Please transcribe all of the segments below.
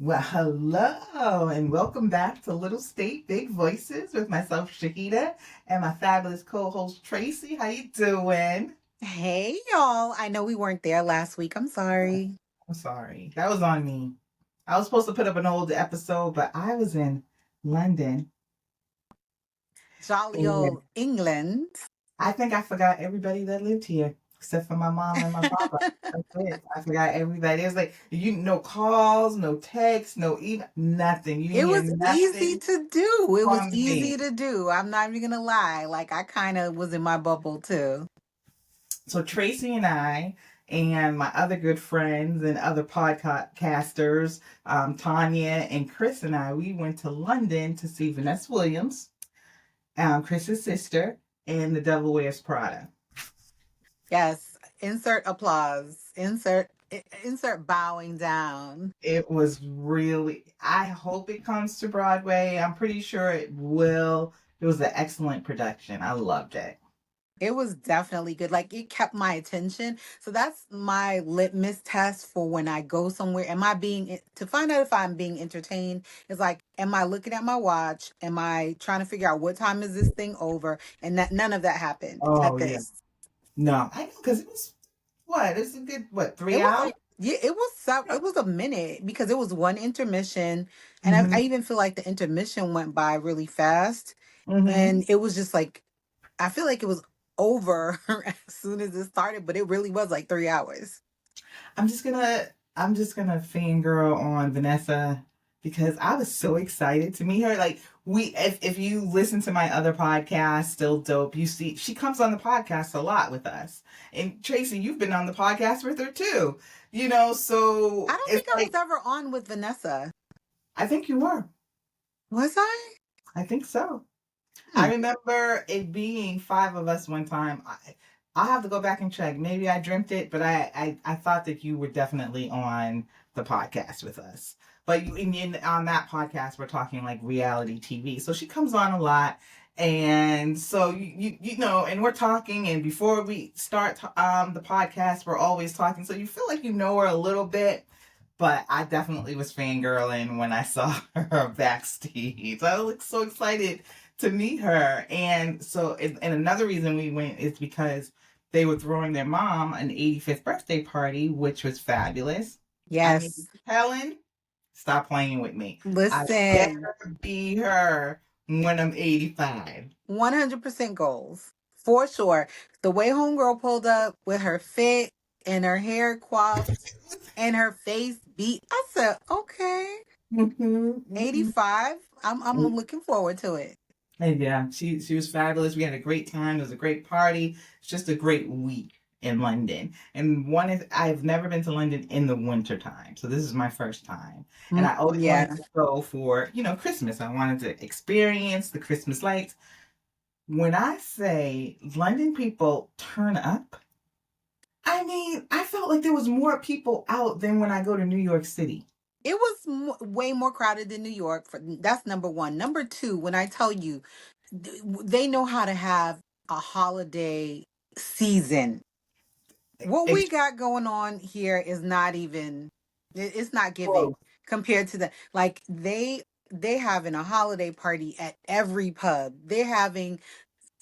Well, hello, and welcome back to Little State Big Voices with myself, Shahidah, and my fabulous co-host Tracey. How you doing? Hey, y'all. I know we weren't there last week. I'm sorry. I'm sorry, that was on me. I was supposed to put up an old episode, but I was in London, Jolly and old England. I think I forgot everybody that lived here except for my mom and my papa. That's it. I forgot everybody. It was like no calls, no texts, no email, nothing. You didn't It hear was easy nothing to do. It was from easy me. to do. I'm not even going to lie. Like, I kind of was in my bubble too. So Tracy and I and my other good friends and other podcasters, Tanya and Chris and I, we went to London to see Vanessa Williams, Chris's sister, and The Devil Wears Prada. Yes. Insert applause. Insert bowing down. It was really, I hope it comes to Broadway. I'm pretty sure it will. It was an excellent production. I loved it. It was definitely good. Like, it kept my attention. So that's my litmus test for when I go somewhere. Am I to find out if I'm being entertained? Is like, am I looking at my watch? Am I trying to figure out what time is this thing over? And that none of that happened Oh, at yeah. this. No, I know, because it was, what? It's a good, what, It three was hours? like, yeah, it was a minute because it was one intermission. And I Mm-hmm. even feel like the intermission went by really fast. Mm-hmm. And it was just like, I feel like it was over as soon as it started, but it really was like 3 hours. I'm just gonna I'm just gonna fangirl on Vanessa because I was so excited to meet her. Like if you listen to my other podcast, Still Dope, you see she comes on the podcast a lot with us. And Tracy, you've been on the podcast with her too. I So don't it's think I was like ever on with Vanessa. I think you were. Was I? I think so. Hmm. I remember it being five of us one time. I'll have to go back and check. Maybe I dreamt it, but I thought that you were definitely on the podcast with us. But on that podcast, we're talking like reality TV. So she comes on a lot. And so, and we're talking. And before we start the podcast, we're always talking. So you feel like you know her a little bit. But I definitely was fangirling when I saw her backstage. I was so excited to meet her. And so, and another reason we went is because they were throwing their mom an 85th birthday party, which was fabulous. I mean, Yes. Helen, stop playing with me. I Listen, better be her when I'm 85. 100% goals. For sure. The way homegirl pulled up with her fit and her hair coiffed and her face beat, I said, okay, Mm-hmm, 85. I'm mm-hmm. looking forward to it. And yeah, she was fabulous. We had a great time. It was a great party. It's just a great week in London. And I've never been to London in the winter time, so this is my first time. And I always wanted Yeah. to go for Christmas. I wanted to experience the Christmas lights. When I say London people turn up, I mean I felt like there was more people out than when I go to New York City. It was way more crowded than New York. That's number one. Number two, when I tell you, they know how to have a holiday season. What we got going on here is not even, it's not Explode. giving compared to like they having a holiday party at every pub. They're having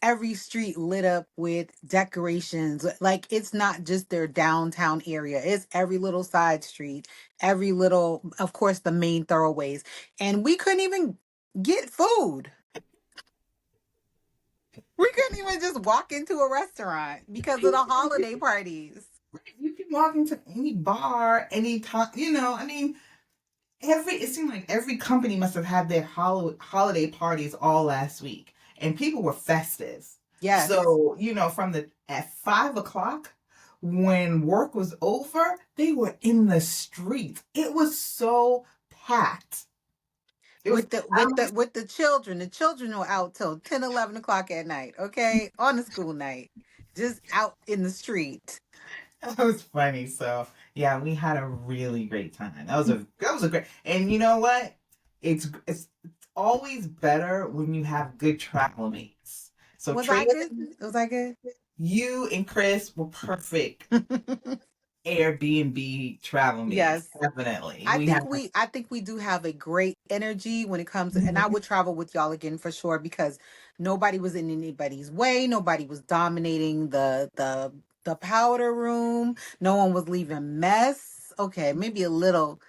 every street lit up with decorations. Like, it's not just their downtown area. It's every little side street, every little, of course, the main thoroughways. And we couldn't even get food. We couldn't even just walk into a restaurant because of the holiday parties. You can walk into any bar, any time. I mean, it seemed like every company must have had their holiday parties all last week, and people were festive. Yes. So from at 5 o'clock, when work was over, they were in the streets. It was so packed. It was. With the children. The children were out till 10, 11 o'clock at night, okay? On a school night. Just out in the street. That was funny. So yeah, we had a really great time. That was a great. And you know what? It's always better when you have good travel mates. So Was I Tracy, good? Was I good? you and Chris were perfect. Airbnb travel meetings. Yes. Definitely. We have. I think we do have a great energy when it comes to, and I Mhm. would travel with y'all again for sure because nobody was in anybody's way, nobody was dominating the powder room, no one was leaving mess. Okay, maybe a little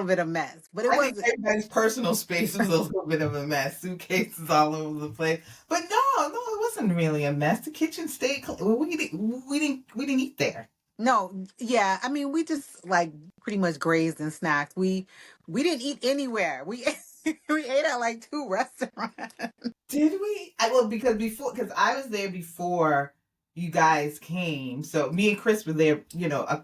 bit of mess, but it I think wasn't. everybody's personal space was a little bit of a mess. Suitcases all over the place. But no, it wasn't really a mess. The kitchen stayed clean. Well, we didn't eat there. No, yeah, I mean we just like pretty much grazed and snacked. We didn't eat anywhere. We we ate at like two restaurants. Did we? Well, because I was there before you guys came. So me and Chris were there,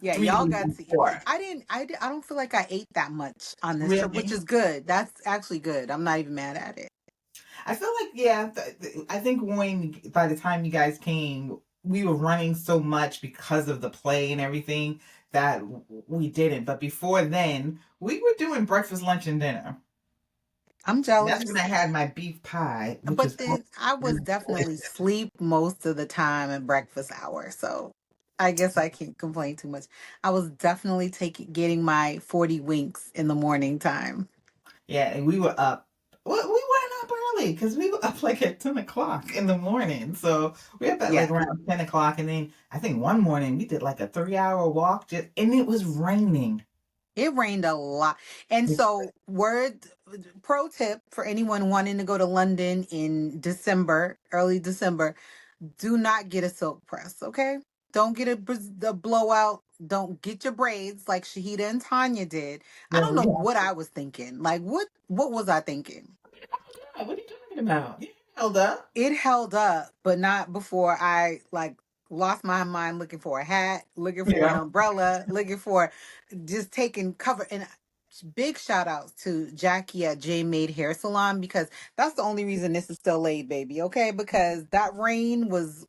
Yeah, 3 days y'all got to eat. before. I don't feel like I ate that much on this trip, which Really? is good. That's actually good. I'm not even mad at it. I feel like, yeah, I think by the time you guys came, we were running so much because of the play and everything that we didn't. But before then, we were doing breakfast, lunch, and dinner. I'm And jealous. that's when I had my beef pie, which But is then I was definitely sleep most of the time at breakfast hour. So I guess I can't complain too much. I was definitely getting my 40 winks in the morning time. yeah, and we were up. Well, we weren't up early because we were up like at 10 o'clock in the morning. So we were up at like Yeah. around 10 o'clock. And then I think one morning we did like a 3 hour walk and it was raining. It rained a lot. And so, pro tip for anyone wanting to go to London in December, early December, do not get a silk press, okay? Don't get a blowout. Don't get your braids like Shahida and Tanya did. I don't No, know yeah. what I was thinking. Like what was I thinking? What are you talking about? You held up. It held up, but not before I like lost my mind looking for a hat, looking for an Yeah. umbrella, looking for just taking cover. And big shout outs to Jackie at J Made Hair Salon because that's the only reason this is still laid, baby. Okay, because that rain was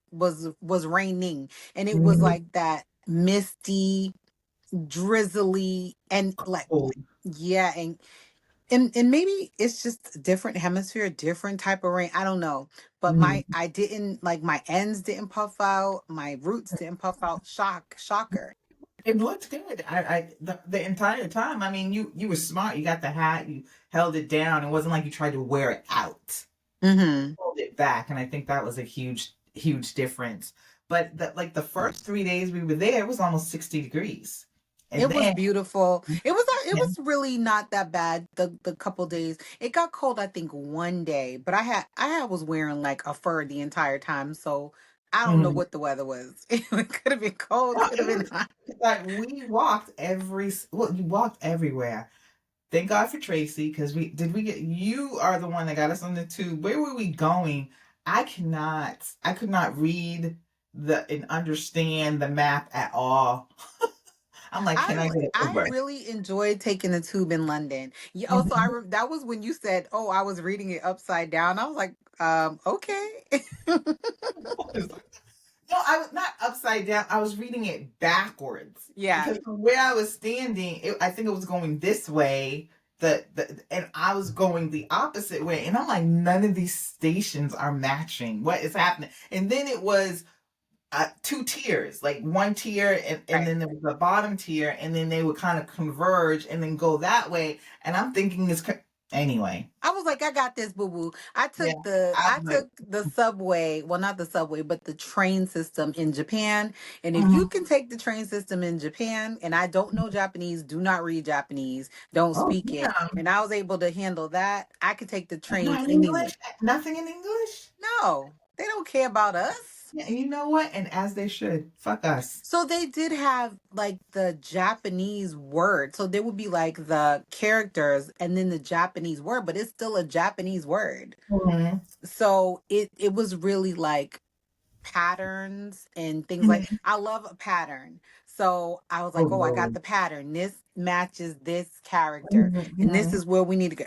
raining, and it was Mhm. like that misty, drizzly, and like Oh. yeah, and maybe it's just a different hemisphere, different type of rain. I don't know. But Mhm. I didn't like my ends didn't puff out, my roots didn't puff out. Shocker. It looked good. The entire time. I mean, you were smart. You got the hat. You held it down. It wasn't like you tried to wear it out. Mm-hmm. Hold it back, and I think that was a huge difference. But the first 3 days we were there, it was almost 60 degrees, and It was then beautiful. It yeah, was really not that bad the couple days. It got cold I think one day, but I was wearing like a fur the entire time, so I don't know mhm. what the weather was. It could have been cold, No, could have it been was hot. like you walked everywhere. Thank God for Tracy, because you are the one that got us on the tube. Where were we going? I could not read and understand the map at all. I'm like, can I get an I Uber? really enjoyed taking the tube in London. Yeah, also Mhm. that was when you said, "Oh, I was reading it upside down." I was like, okay." No, I was not upside down. I was reading it backwards Yeah, because from where I was standing, I think it was going this way. And I was going the opposite way, and I'm like, none of these stations are matching. What is happening? And then it was two tiers, like one tier, and right. then there was a bottom tier, and then they would kind of converge and then go that way. And I'm thinking anyway. I was like, I got this, boo boo. Yeah, I I'm like, took the subway, well, not the subway, but the train system in Japan. And if you mhm. can take the train system in Japan, and I don't know Japanese, do not read Japanese, don't Oh speak it, yeah, and I was able to handle that, I could take the train not anywhere. English, nothing in English. No, they don't care about us. Yeah, and you know what? And as they should. Fuck us. So they did have like the Japanese word. So there would be like the characters and then the Japanese word, but it's still a Japanese word. Mhm. So it was really like patterns and things like Mhm. I love a pattern. So I was Oh like, oh, I got Lord. the pattern. This matches this character, Mhm, and this mhm, is where we need to go.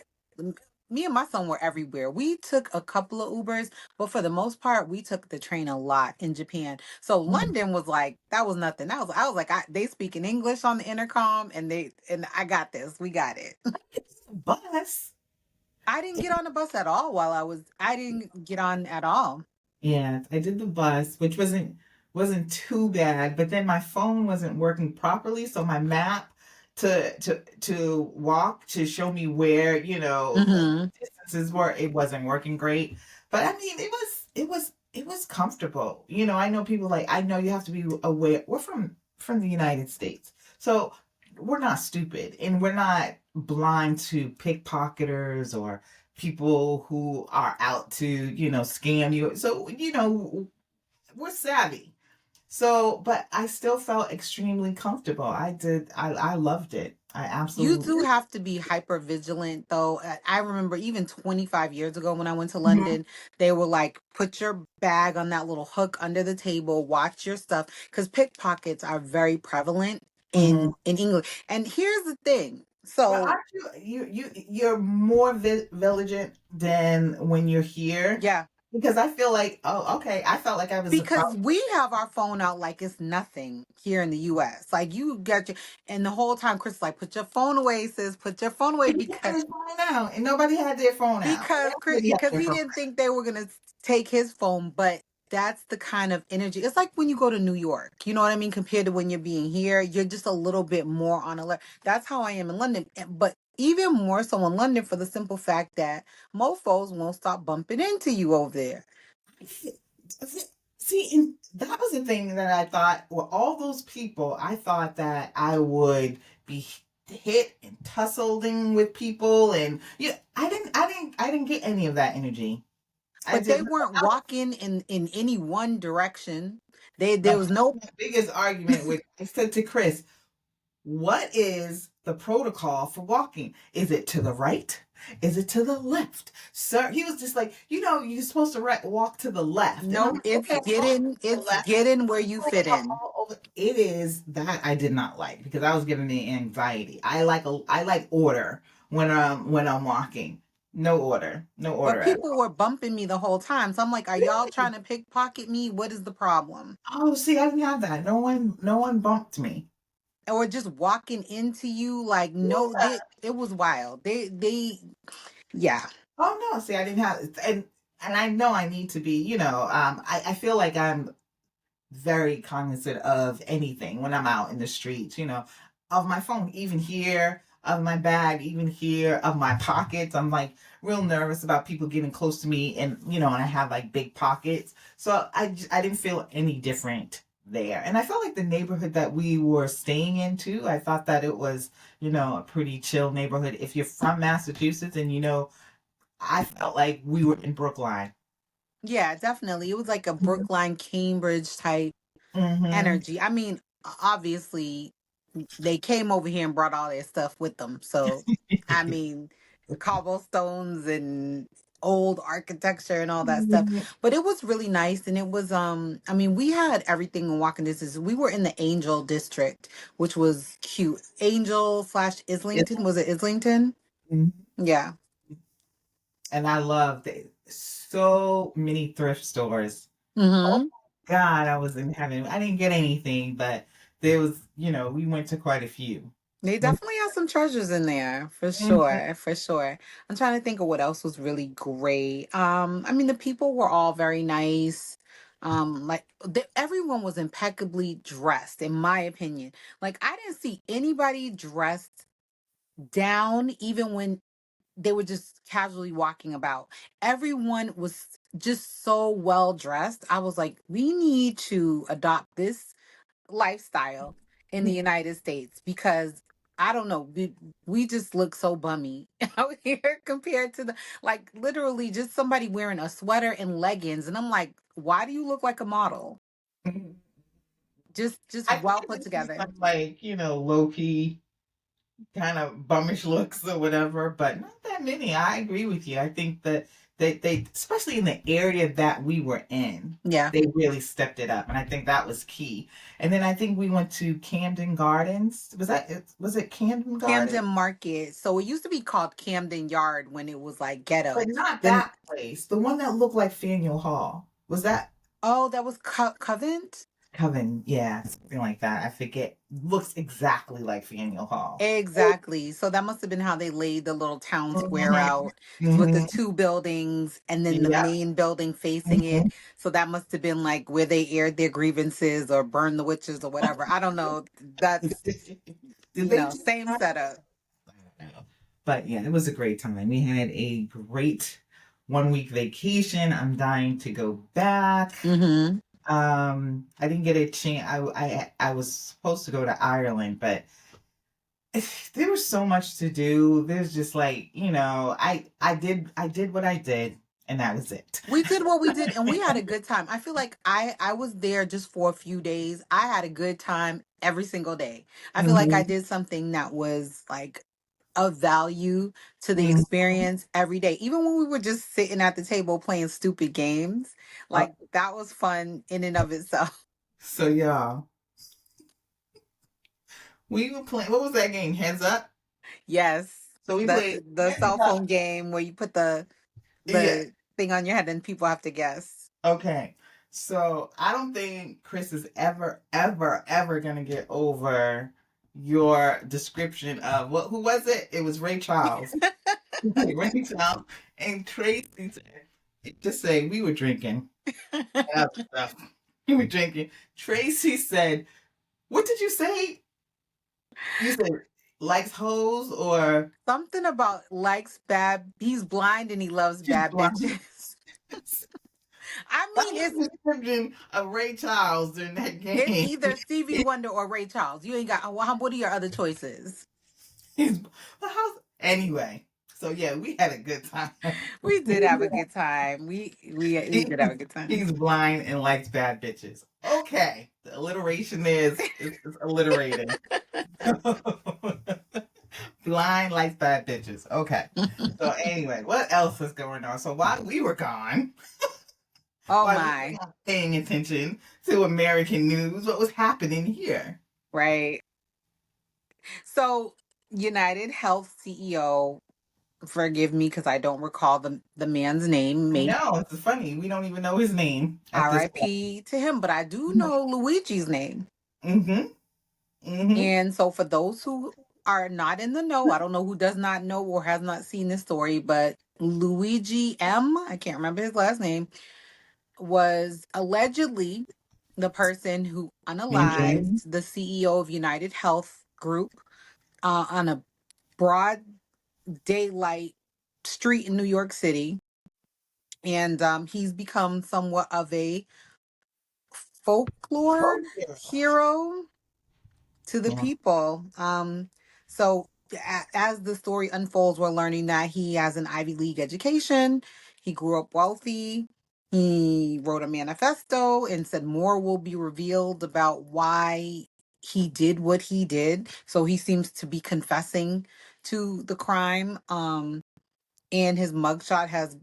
Me and my son were everywhere. We took a couple of Ubers, but for the most part, we took the train a lot in Japan. So mhm. London was like that was nothing. I was like, they speak in English on the intercom, and I got this. We got it. It's a bus. I didn't get on the bus at all while I was. I didn't get on at all. Yeah, I did the bus, which wasn't. wasn't too bad, but then my phone wasn't working properly, so my map to walk to show me where, Mm-hmm. distances were, it wasn't working great. But I mean, it was comfortable. I know people like I know you have to be aware. We're from the United States. So we're not stupid and we're not blind to pickpocketers or people who are out to, scam you. So, we're savvy. So, but I still felt extremely comfortable. I loved it. I You absolutely. do have to be hyper vigilant, though. I remember even 25 years ago when I went to Mhm, London, they were like, put your bag on that little hook under the table, watch your stuff, because pickpockets are very prevalent mhm. in England. And here's the thing. But So, aren't you're more vigilant than when you're here? yeah, Because I feel like, oh, okay, I felt like I was because about we have our phone out like it's nothing here in the US. Like you got your, and the whole time Chris is like, put your phone away, sis, put your phone away and he had because his phone out, and nobody had their phone out. Everybody had their he phone. didn't think they were gonna take his phone, but that's the kind of energy. It's like when you go to New York, you know what I mean, compared to when you're being here, you're just a little bit more on alert. That's how I am in London, but even more so in London for the simple fact that mofos won't stop bumping into you over there. See, and that was the thing that I thought. Well, all those people, I thought that I would be hit and tussling with people, and yeah, I didn't get any of that energy. I But they did not. weren't walking in any one direction. That There was no. was my biggest argument with. I said to Chris, what is the protocol for walking? Is it to the right? Is it to the left? Sir, he was just like, you're supposed to walk to the left. And I'm Nope, like, okay, I'm walking to the it's left. getting where you People fit are in. all over. It is that I did not like because I was getting the anxiety. I like order when I'm walking. No order. No But order at people all. were bumping me the whole time. So I'm like, are y'all Really? trying to pickpocket me? What is the problem? Oh, see, I didn't have that. No one bumped me. Or just walking into you like no, it was wild. Yeah. Oh no, see, I didn't have, and I know I need to be, I feel like I'm very cognizant of anything when I'm out in the streets, of my phone, even here, of my bag, even here, of my pockets. I'm like real nervous about people getting close to me, and and I have like big pockets, so I didn't feel any different there. And I felt like the neighborhood that we were staying in too. I thought that it was, a pretty chill neighborhood. If you're from Massachusetts and I felt like we were in Brookline. Yeah, definitely. It was like a Mhm. Brookline, Cambridge type Mhm. energy. I mean, obviously they came over here and brought all their stuff with them. So, I mean, cobblestones and old architecture and all that stuff. But it was really nice and it was I mean, we had everything in walking distance. We were in the Angel district, which was cute. Angel slash Islington. Was it Islington? Mhm. Yeah. And I loved it. So many thrift stores. Oh Mm-hmm. God, I was in heaven. I didn't get anything, but there was, we went to quite a few. They Went- definitely have some treasures in there, for Mhm. sure, for sure. I'm trying to think of what else was really great. I mean, the people were all very nice. Everyone was impeccably dressed, in my opinion. Like, I didn't see anybody dressed down, even when they were just casually walking about. Everyone was just so well dressed. I was like, we need to adopt this lifestyle in the United States because I don't know, we just look so bummy out here compared to the like literally just somebody wearing a sweater and leggings and I'm like, why do you look like a model? Just I well think put I see together. some like, low key kind of bummish looks or whatever, but not that many. I agree with you. I think that they especially in the area that we were in, Yeah. they really stepped it up, and I think that was key. And then I think we went to Camden Gardens. Was it Camden Camden Gardens? Market. So it used to be called Camden Yard when it was like But ghetto. not Then that place. The one that looked like Faneuil Hall. Was that oh, that was Covent? Coven, yeah, something like that. I forget. Looks exactly like Faneuil Hall. Exactly. So that must have been how they laid the little town square Mhm. out with the Mhm. two buildings and then the Yep. main building facing it. Mhm. So that must have been like where they aired their grievances or burned the witches or whatever. I don't know. That's, Did they do same that? setup. I don't know. But yeah, it was a great time. We had a great 1 week vacation. I'm dying to go back. Mm-hmm. I didn't get a chance. I was supposed to go to Ireland, but there was so much to do. There's just like, I did what I did, and that was it. We did what we did and we had a good time. I feel like I was there just for a few days. I had a good time every single day. I feel like I Mhm. did something that was like of value to the Mhm. experience every day. Even when we were just sitting at the table playing stupid games, Uh, like that was fun in and of itself. so yeah, we were playing. What was that game? Heads up. Yes. So we The played the heads cell up. phone game where you put the Yeah. the thing on your head and people have to guess. Okay. So I don't think Chris is ever, ever, ever gonna get over your description of what? Who was it? It was Ray Charles. Ray Charles and Tracy. Just say we were drinking. And other stuff. We were drinking. Tracy said, "What did you say? You said likes hoes or Something about likes bad. He's blind and he loves she's bad blind." bitches. I That mean, was the description of Ray Charles during that it's game. either Stevie Wonder or Ray Charles. You ain't got. What are your other choices? He's the house anyway. So yeah, we had a good time. We did have a good time. We He- did have a good time. He's blind and likes bad bitches. Okay, the alliteration is alliterating. Blind likes bad bitches. Okay. So anyway, what else is going on? So while we were gone, Oh while we were my, not paying attention to American news, what was happening here? right. So United Health CEO, forgive me because I don't recall the man's name. I May know it's funny. We don't even know his name at this point. R.I.P. to him, but I do know Luigi's name. Mm-hmm. Mm-hmm. And so for those who are not in the know, I don't know who does not know or has not seen this story, but Luigi M, I can't remember his last name, was allegedly the person who Mm-hmm. unalived the CEO of United Health Group on a broad daylight street in New York City. And he's become somewhat of a folklore Oh, yeah. hero to the Yeah. people. So as the story unfolds, we're learning that he has an Ivy League education. He grew up wealthy. He wrote a manifesto and said more will be revealed about why he did what he did. So he seems to be confessing to the crime. And his mugshots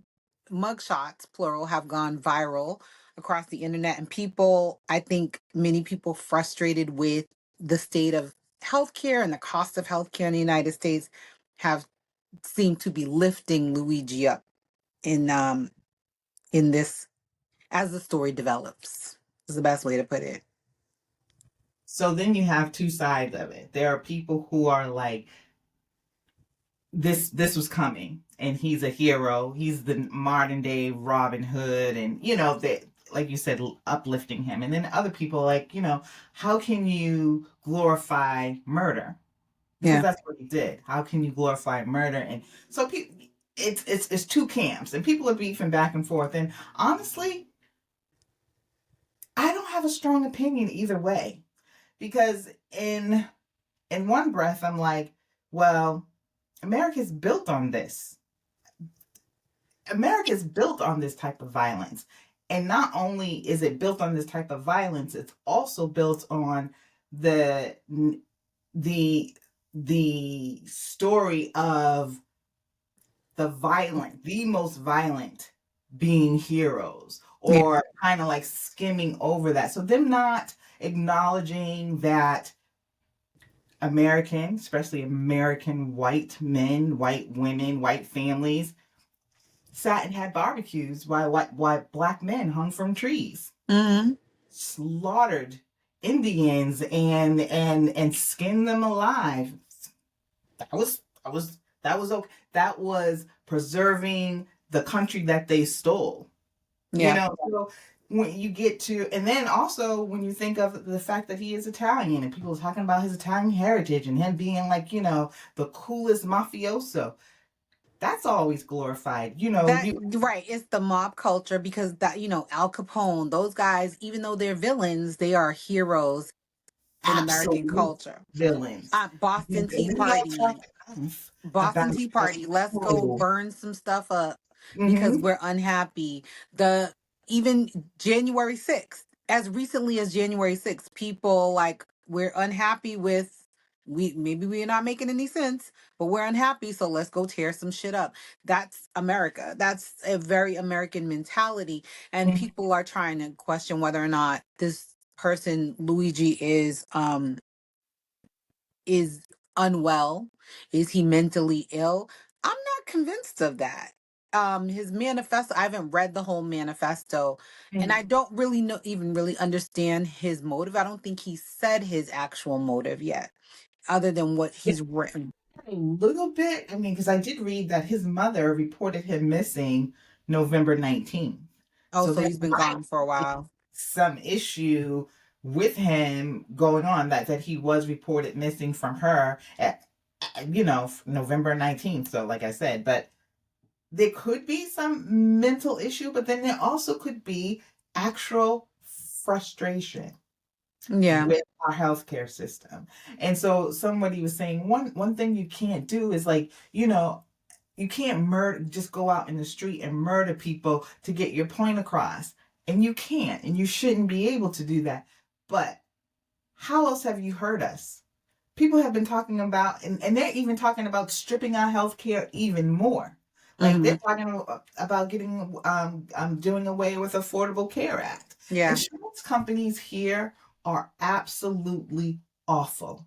plural have gone viral across the internet, and people, I think many people frustrated with the state of healthcare and the cost of healthcare in the United States have seemed to be lifting Luigi up in this as the story develops is the best way to put it. So then you have two sides of it. There are people who are like, this was coming, and he's a hero. He's the modern day Robin Hood, and that, like you said, uplifting him. And then other people like, how can you glorify murder? Because Yeah. that's what he did. How can you glorify murder? And so people, it's two camps, and people are beefing back and forth. And honestly, I don't have a strong opinion either way, because in one breath I'm like, well, America's built on this. America's built on this type of violence. And not only is it built on this type of violence, it's also built on the the the story of the most violent being heroes, Yeah. or kind of like skimming over that. So them not acknowledging that American, especially American white men, white women, white families sat and had barbecues while black men hung from trees, Hmm. slaughtered Indians and skin them alive. That was okay. That was preserving the country that they stole. Yeah. So when you get to, and then also when you think of the fact that he is Italian and people talking about his Italian heritage and him being like, the coolest mafioso, that's always glorified. That right, it's the mob culture because that Al Capone, those guys, even though they're villains, they are heroes in American absolute culture. villains. Boston And Tea we don't talk Party, enough Boston about Tea how Party, let's go horrible. burn some stuff up because Hmm. we're unhappy. The Even January 6th, as recently as January 6th, people like we're unhappy with maybe we're not making any sense, but we're unhappy, so let's go tear some shit up. That's America. That's a very American mentality. And people are trying to question whether or not this person, Luigi, is unwell? Is he mentally ill? I'm not convinced of that. His manifesto, I haven't read the whole manifesto, and I don't really know, even really understand his motive. I don't think he said his actual motive yet, other than what he's written. A little bit. I mean, because I did read that his mother reported him missing November 19th. Oh, So so there he's been might gone for a be while. some issue with him going on, that he was reported missing from her at, November 19th. So, like I said, but there could be some mental issue, but then there also could be actual frustration Yeah. with our healthcare system. And so somebody was saying one thing you can't do is, like, you can't murder, just go out in the street and murder people to get your point across. And you can't, and you shouldn't be able to do that. But how else have you heard us? People have been talking about, and they're even talking about stripping our healthcare even more. Like, Hmm. they're talking about getting doing away with Affordable Care Act. Yeah. Insurance companies here are absolutely awful.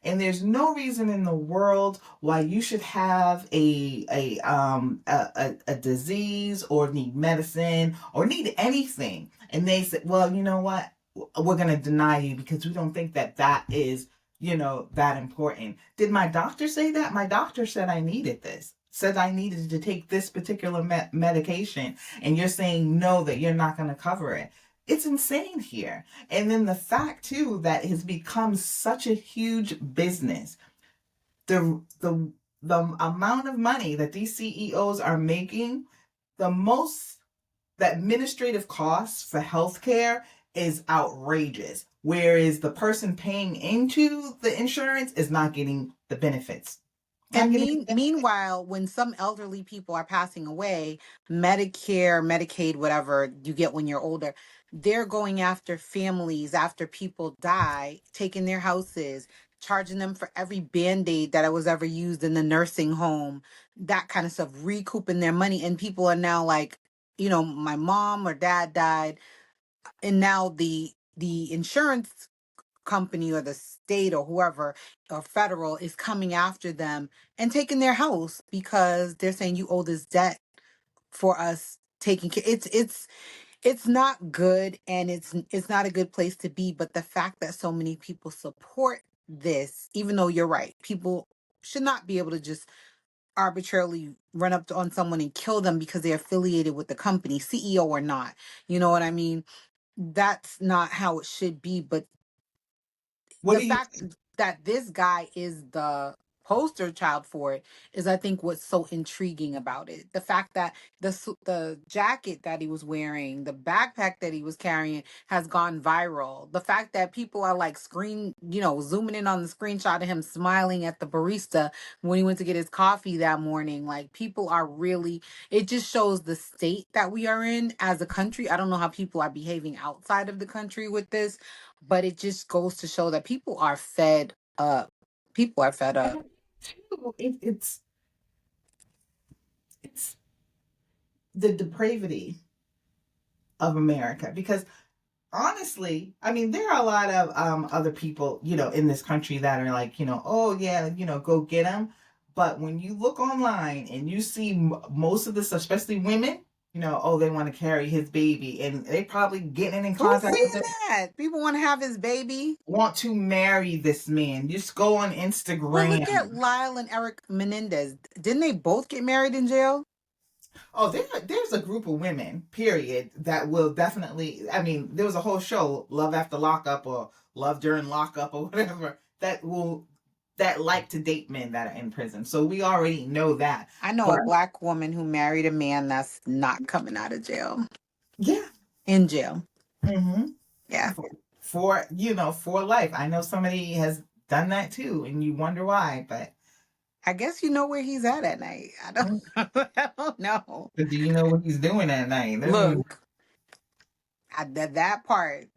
And there's no reason in the world why you should have a disease or need medicine or need anything, and they said, well, you know what, we're going to deny you because we don't think that is, that important. Did my doctor say that? My doctor said I needed this, said I needed to take this particular medication, and you're saying no, that you're not going to cover it. It's insane here. And then the fact too that it has become such a huge business. The amount of money that these CEOs are making, the most the administrative costs for healthcare is outrageous. Whereas the person paying into the insurance is not getting the benefits. Not And getting the benefits. meanwhile, when some elderly people are passing away, Medicare, Medicaid, whatever you get when you're older, they're going after families after people die, taking their houses, charging them for every band-aid that was ever used in the nursing home, that kind of stuff, recouping their money. And people are now like, my mom or dad died, and now the insurance company or the state or whoever or federal is coming after them and taking their house because they're saying you owe this debt for us taking care. It's not good, and it's not a good place to be. But the fact that so many people support this, even though you're right, people should not be able to just arbitrarily run up on someone and kill them because they're affiliated with the company, CEO or not. You know what I mean? That's not how it should be. But What the do you fact that this guy is the poster child for it is, I think, what's so intriguing about it. The fact that the jacket that he was wearing, the backpack that he was carrying has gone viral. The fact that people are like zooming in on the screenshot of him smiling at the barista when he went to get his coffee that morning. Like, people are really, it just shows the state that we are in as a country. I don't know how people are behaving outside of the country with this, but it just goes to show that people are fed up. People are fed I up. don't too. It's the depravity of America, because honestly, I mean, there are a lot of other people, in this country that are like, oh yeah, go get them. But when you look online and you see most of this, especially women, oh, they want to carry his baby, and they probably getting in Who's contact with saying him, that? People want to have his baby. want to marry this man. Just go on Well, look at Instagram. Lyle and Eric Menendez. Didn't they both get married in jail? Oh, there's a group of women, period, that will definitely. I mean, there was a whole show, Love After Lockup or Love During Lockup or whatever, that like to date men that are in prison. So we already know that. I know a But black woman who married a man that's not coming out of jail. yeah, In jail. hmm Yeah. for life. I know somebody has done that too, and you wonder why. But I guess you know where he's at night. I don't, mm, I don't know. but do you know what he's doing at night? Look,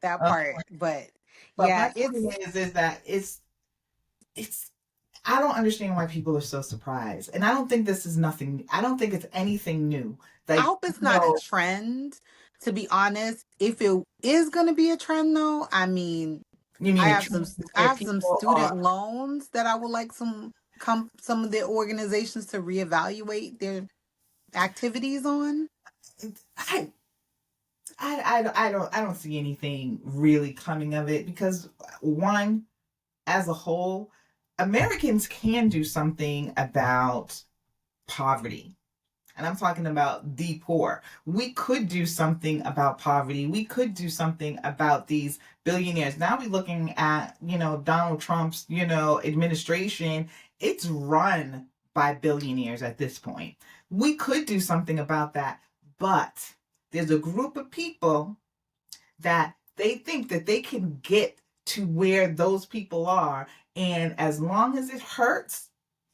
that Uh, part. But but yeah, my point is that it's I don't understand why people are so surprised. And I don't think this is nothing. I don't think it's anything new. I Like, hope it's not a trend, to be honest. If it is going to be a trend though, I mean, you I mean a have trend I where have some people student are, loans that I would like some of their organizations to reevaluate their activities on. I, I don't see anything really coming of it because one, as a whole, Americans can do something about poverty. And I'm talking about the poor. We could do something about poverty. We could do something about these billionaires. Now we're looking at, Donald Trump's, administration. It's run by billionaires at this point. We could do something about that. But there's a group of people that they think that they can get to where those people are. And as long as it hurts,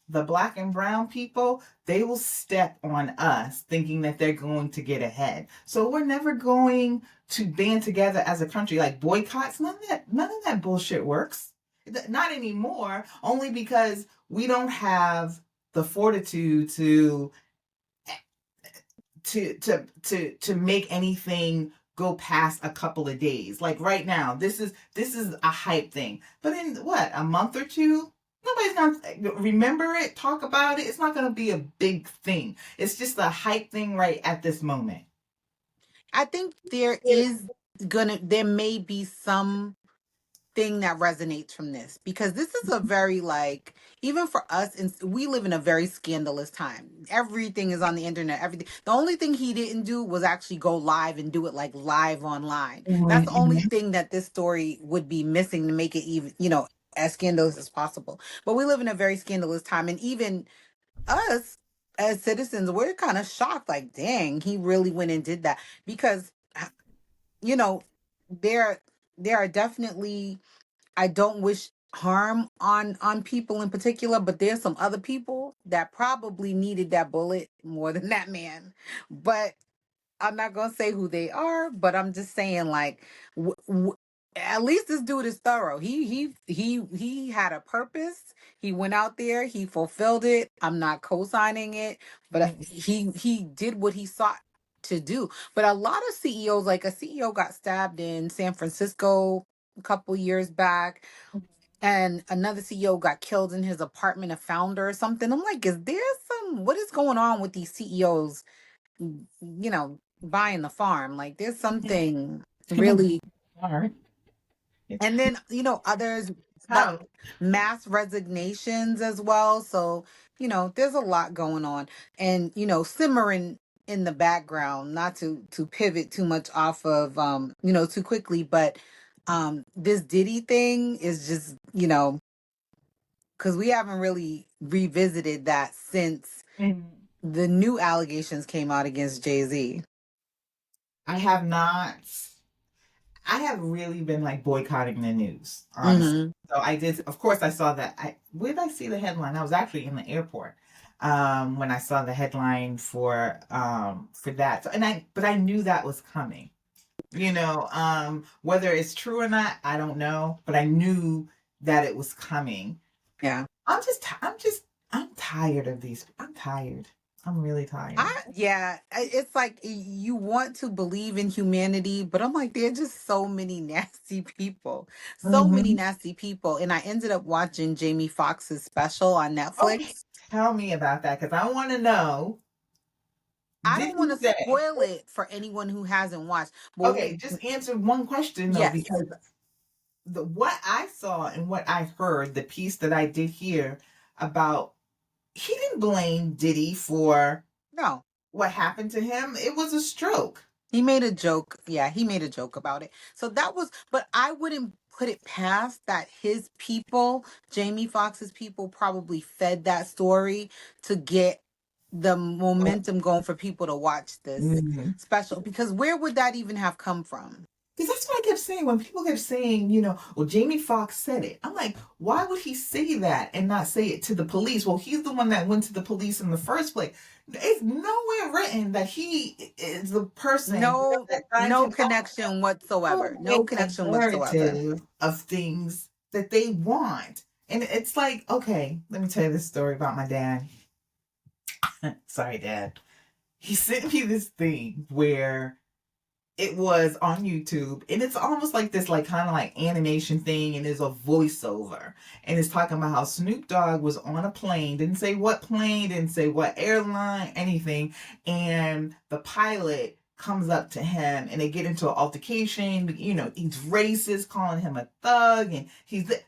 the black and brown people, they will step on us thinking that they're going to get ahead. So we're never going to band together as a country like boycotts. None of that bullshit works. Not anymore, only because we don't have the fortitude to make anything go past a couple of days. Like right now, this is a hype thing. But in what, a month or two, nobody's gonna remember it, talk about it. It's not gonna be a big thing. It's just a hype thing right at this moment. I think there may be some thing that resonates from this because this is a very like even for us and we live in a very scandalous time. Everything is on the internet. Everything. The only thing he didn't do was actually go live and do it like live online. That's the only Mm-hmm. thing that this story would be missing to make it even as scandalous as possible. But we live in a very scandalous time, and even us as citizens, we're kind of shocked. Like, dang, he really went and did that because you know there there are definitely, I don't wish harm on people in particular, but there's some other people that probably needed that bullet more than that man. But I'm not gonna say who they are, but I'm just saying like, w- w- at least this dude is thorough. He had a purpose. He went out there. He fulfilled it. I'm not co-signing it, but he did what he sought to do. But a lot of CEOs, like a CEO, got stabbed in San Francisco a couple years back, and another CEO got killed in his apartment, a founder or something. I'm like, is there what is going on with these CEOs? Buying the farm. Like there's something really. All right. And then, others like How? mass resignations as well. So, there's a lot going on. And, simmering in the background, not to pivot too much off of too quickly, but this Diddy thing is just, because we haven't really revisited that since Mhm. the new allegations came out against Jay-Z. I have not. I have really been like boycotting the news, honestly. Mm-hmm. So I did, of course, I saw that. Where did I see the headline? I was actually in the airport when I saw the headline for that. So, but I knew that was coming. Whether it's true or not, I don't know, but I knew that it was coming. Yeah. I'm tired of these. I'm tired. I'm really tired. It's like you want to believe in humanity, but I'm like, there are just so many nasty people, so many Mm-hmm. nasty people. And I ended up watching Jamie Foxx's special on Oh, Netflix. tell me about that because I want to know. I Did don't want he to say? spoil it for anyone who hasn't watched. But Okay, just answer one question though, yes, because what I saw and what I heard, the piece that I did hear about, he didn't blame Diddy for no. what happened to him. It was a stroke. He made a joke. Yeah, he made a joke about it. So that was, but I wouldn't put it past that his people, Jamie Foxx's people, probably fed that story to get the momentum going for people to watch this Mm-hmm. special. Because where would that even have come from? Because that's what I kept saying when people kept saying, you know, well, Jamie Foxx said it. I'm like, why would he say that and not say it to the police? Well, he's the one that went to the police in the first place. It's nowhere written that he is the person No, that signed no him out. connection whatsoever. No In a connection whatsoever. narrative of things that they want. And it's like, okay, let me tell you this story about my dad. Sorry, Dad. He sent me this thing where it was on YouTube, and it's almost like this, like kind of like animation thing, and there's a voiceover, and it's talking about how Snoop Dogg was on a plane, didn't say what plane, didn't say what airline, anything, and the pilot comes up to him, and they get into an altercation. You know, he's racist, calling him a thug, and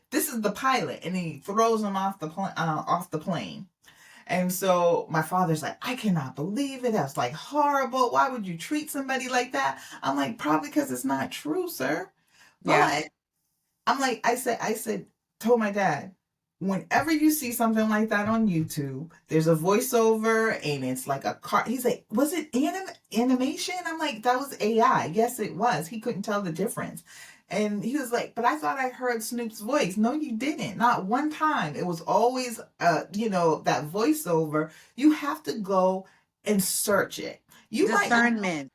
this is the pilot, and he throws him off the plane. And so my father's like, I cannot believe it. That's like horrible. Why would you treat somebody like that? I'm like, probably because it's not true, sir. Yeah. But I'm like, told my dad, whenever you see something like that on YouTube, there's a voiceover and it's like a car. He's like, was it animation? I'm like, that was AI. Yes, it was. He couldn't tell the difference. And he was like, but I thought I heard Snoop's voice. No, you didn't. Not one time. It was always, that voiceover. You have to go and search it. You might not Discernment.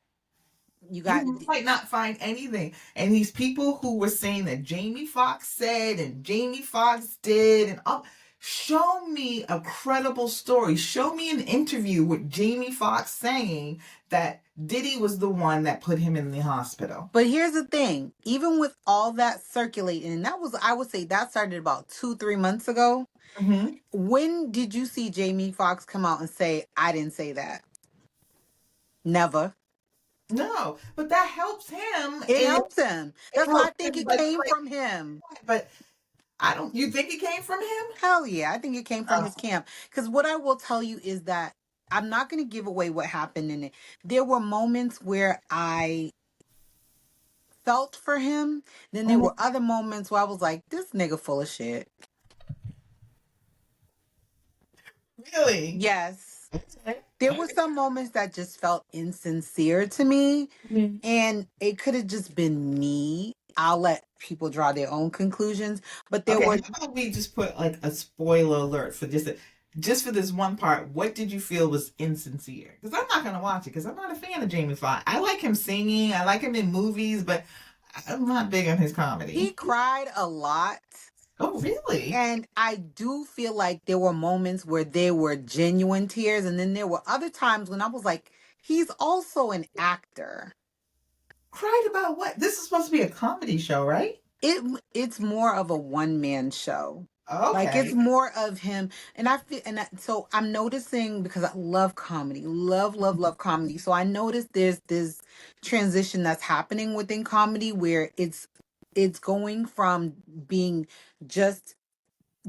You got, you might not find anything. And these people who were saying that Jamie Foxx said and Jamie Foxx did and all, show me a credible story. Show me an interview with Jamie Foxx saying that Diddy was the one that put him in the hospital. but here's the thing, even with all that circulating, and that was, I would say that started about 2-3 months ago. Mm-hmm. When did you see Jamie Foxx come out and say, I didn't say that? Never. No, but that helps him. It And helps him. it That's why I helps think him, it but it's came like, from him. but I don't, you think it came from him? Hell yeah. I think it came from Oh. his camp. Because what I will tell you is that I'm not going to give away what happened in it. There were moments where I felt for him. Then there Mhm. were other moments where I was like, this nigga full of shit. Really? Yes. Okay. There were some moments that just felt insincere to me. Mhm. And it could have just been me. I'll let people draw their own conclusions. But there Okay, were, how about we just put like a spoiler alert for just for this one part? What did you feel was insincere? Because I'm not gonna watch it because I'm not a fan of Jamie Foxx. I like him singing, I like him in movies, but I'm not big on his he comedy. cried a lot. Oh, really? And I do feel like there were moments where there were genuine tears. And then there were other times when I was like, he's also an actor. Cried about what? This is supposed to be a comedy show, right? It's more of a one-man show. Like it's Okay. more of him. And I feel, so I'm noticing, because I love comedy, love comedy. So I noticed there's this transition that's happening within comedy where it's going from being just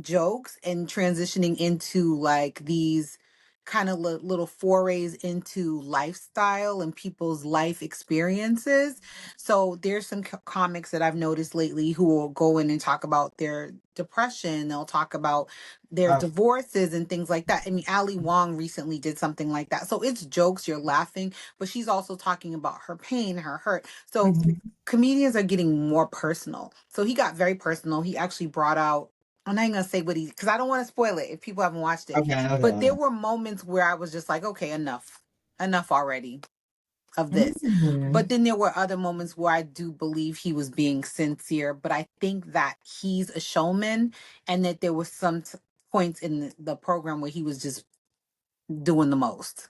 jokes and transitioning into like these kind of little forays into lifestyle and people's life experiences. So there's some comics that I've noticed lately who will go in and talk about their depression. They'll talk about their Oh. divorces and things like that. I mean, Ali Wong recently did something like that. So it's jokes, you're laughing, but she's also talking about her pain, her hurt. So Mhm. comedians are getting more personal. So he got very personal. He actually brought out, I'm not even gonna say what he, because I don't want to spoil it if people haven't watched it. Okay, But there okay. were moments where I was just like, okay, enough already of this. Mhm. But then there were other moments where I do believe he was being sincere. But I think that he's a showman, and that there was some points in the program where he was just doing the most.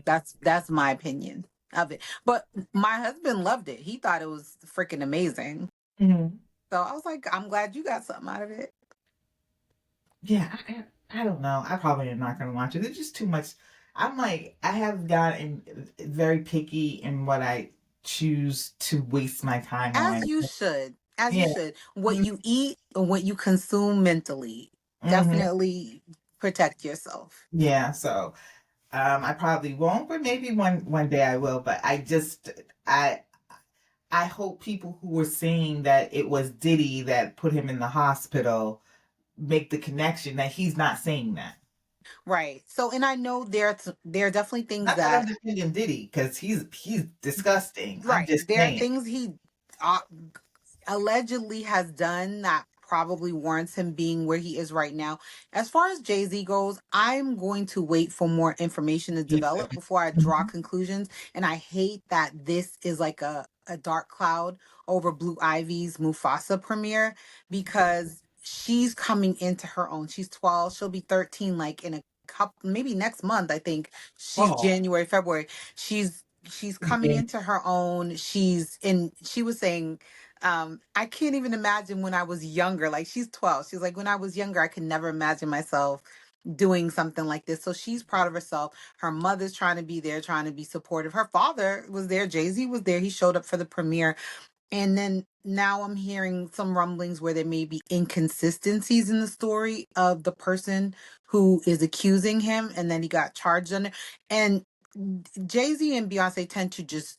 That's my opinion of it. But my husband loved it. He thought it was freaking amazing. Mhm. So I was like, I'm glad you got something out of it. Yeah, I don't know. I probably am not gonna watch it. There's just too much. I'm like, I have gotten very picky in what I choose to waste my time As on. you should. As you Yeah. should. What you eat and what you consume mentally. Mm-hmm. Definitely protect yourself. Yeah. So, I probably won't, but maybe one day I will. But I I hope people who were saying that it was Diddy that put him in the hospital make the connection that he's not saying that. Right. So, and I know there are definitely things Not that I'm that, defending Diddy because he's disgusting. I'm right, just there are saying. things he uh, allegedly has done that probably warrants him being where he is right now. As far as Jay-Z goes, I'm going to wait for more information to develop before I draw Mhm. conclusions. And I hate that this is like a dark cloud over Blue Ivy's Mufasa premiere, because she's coming into her own. She's 12, she'll be 13 like in a couple, maybe next month, I think. She's Oh, January, February. She's coming yeah. into her own. She was saying, I can't even imagine when I was younger. Like, she's 12. She's like, when I was younger, I could never imagine myself doing something like this. So she's proud of herself. Her mother's trying to be there, trying to be supportive. Her father was there. Jay-Z was there. He showed up for the premiere. And then now I'm hearing some rumblings where there may be inconsistencies in the story of the person who is accusing him, and then he got charged on it. And Jay-Z and Beyonce tend to just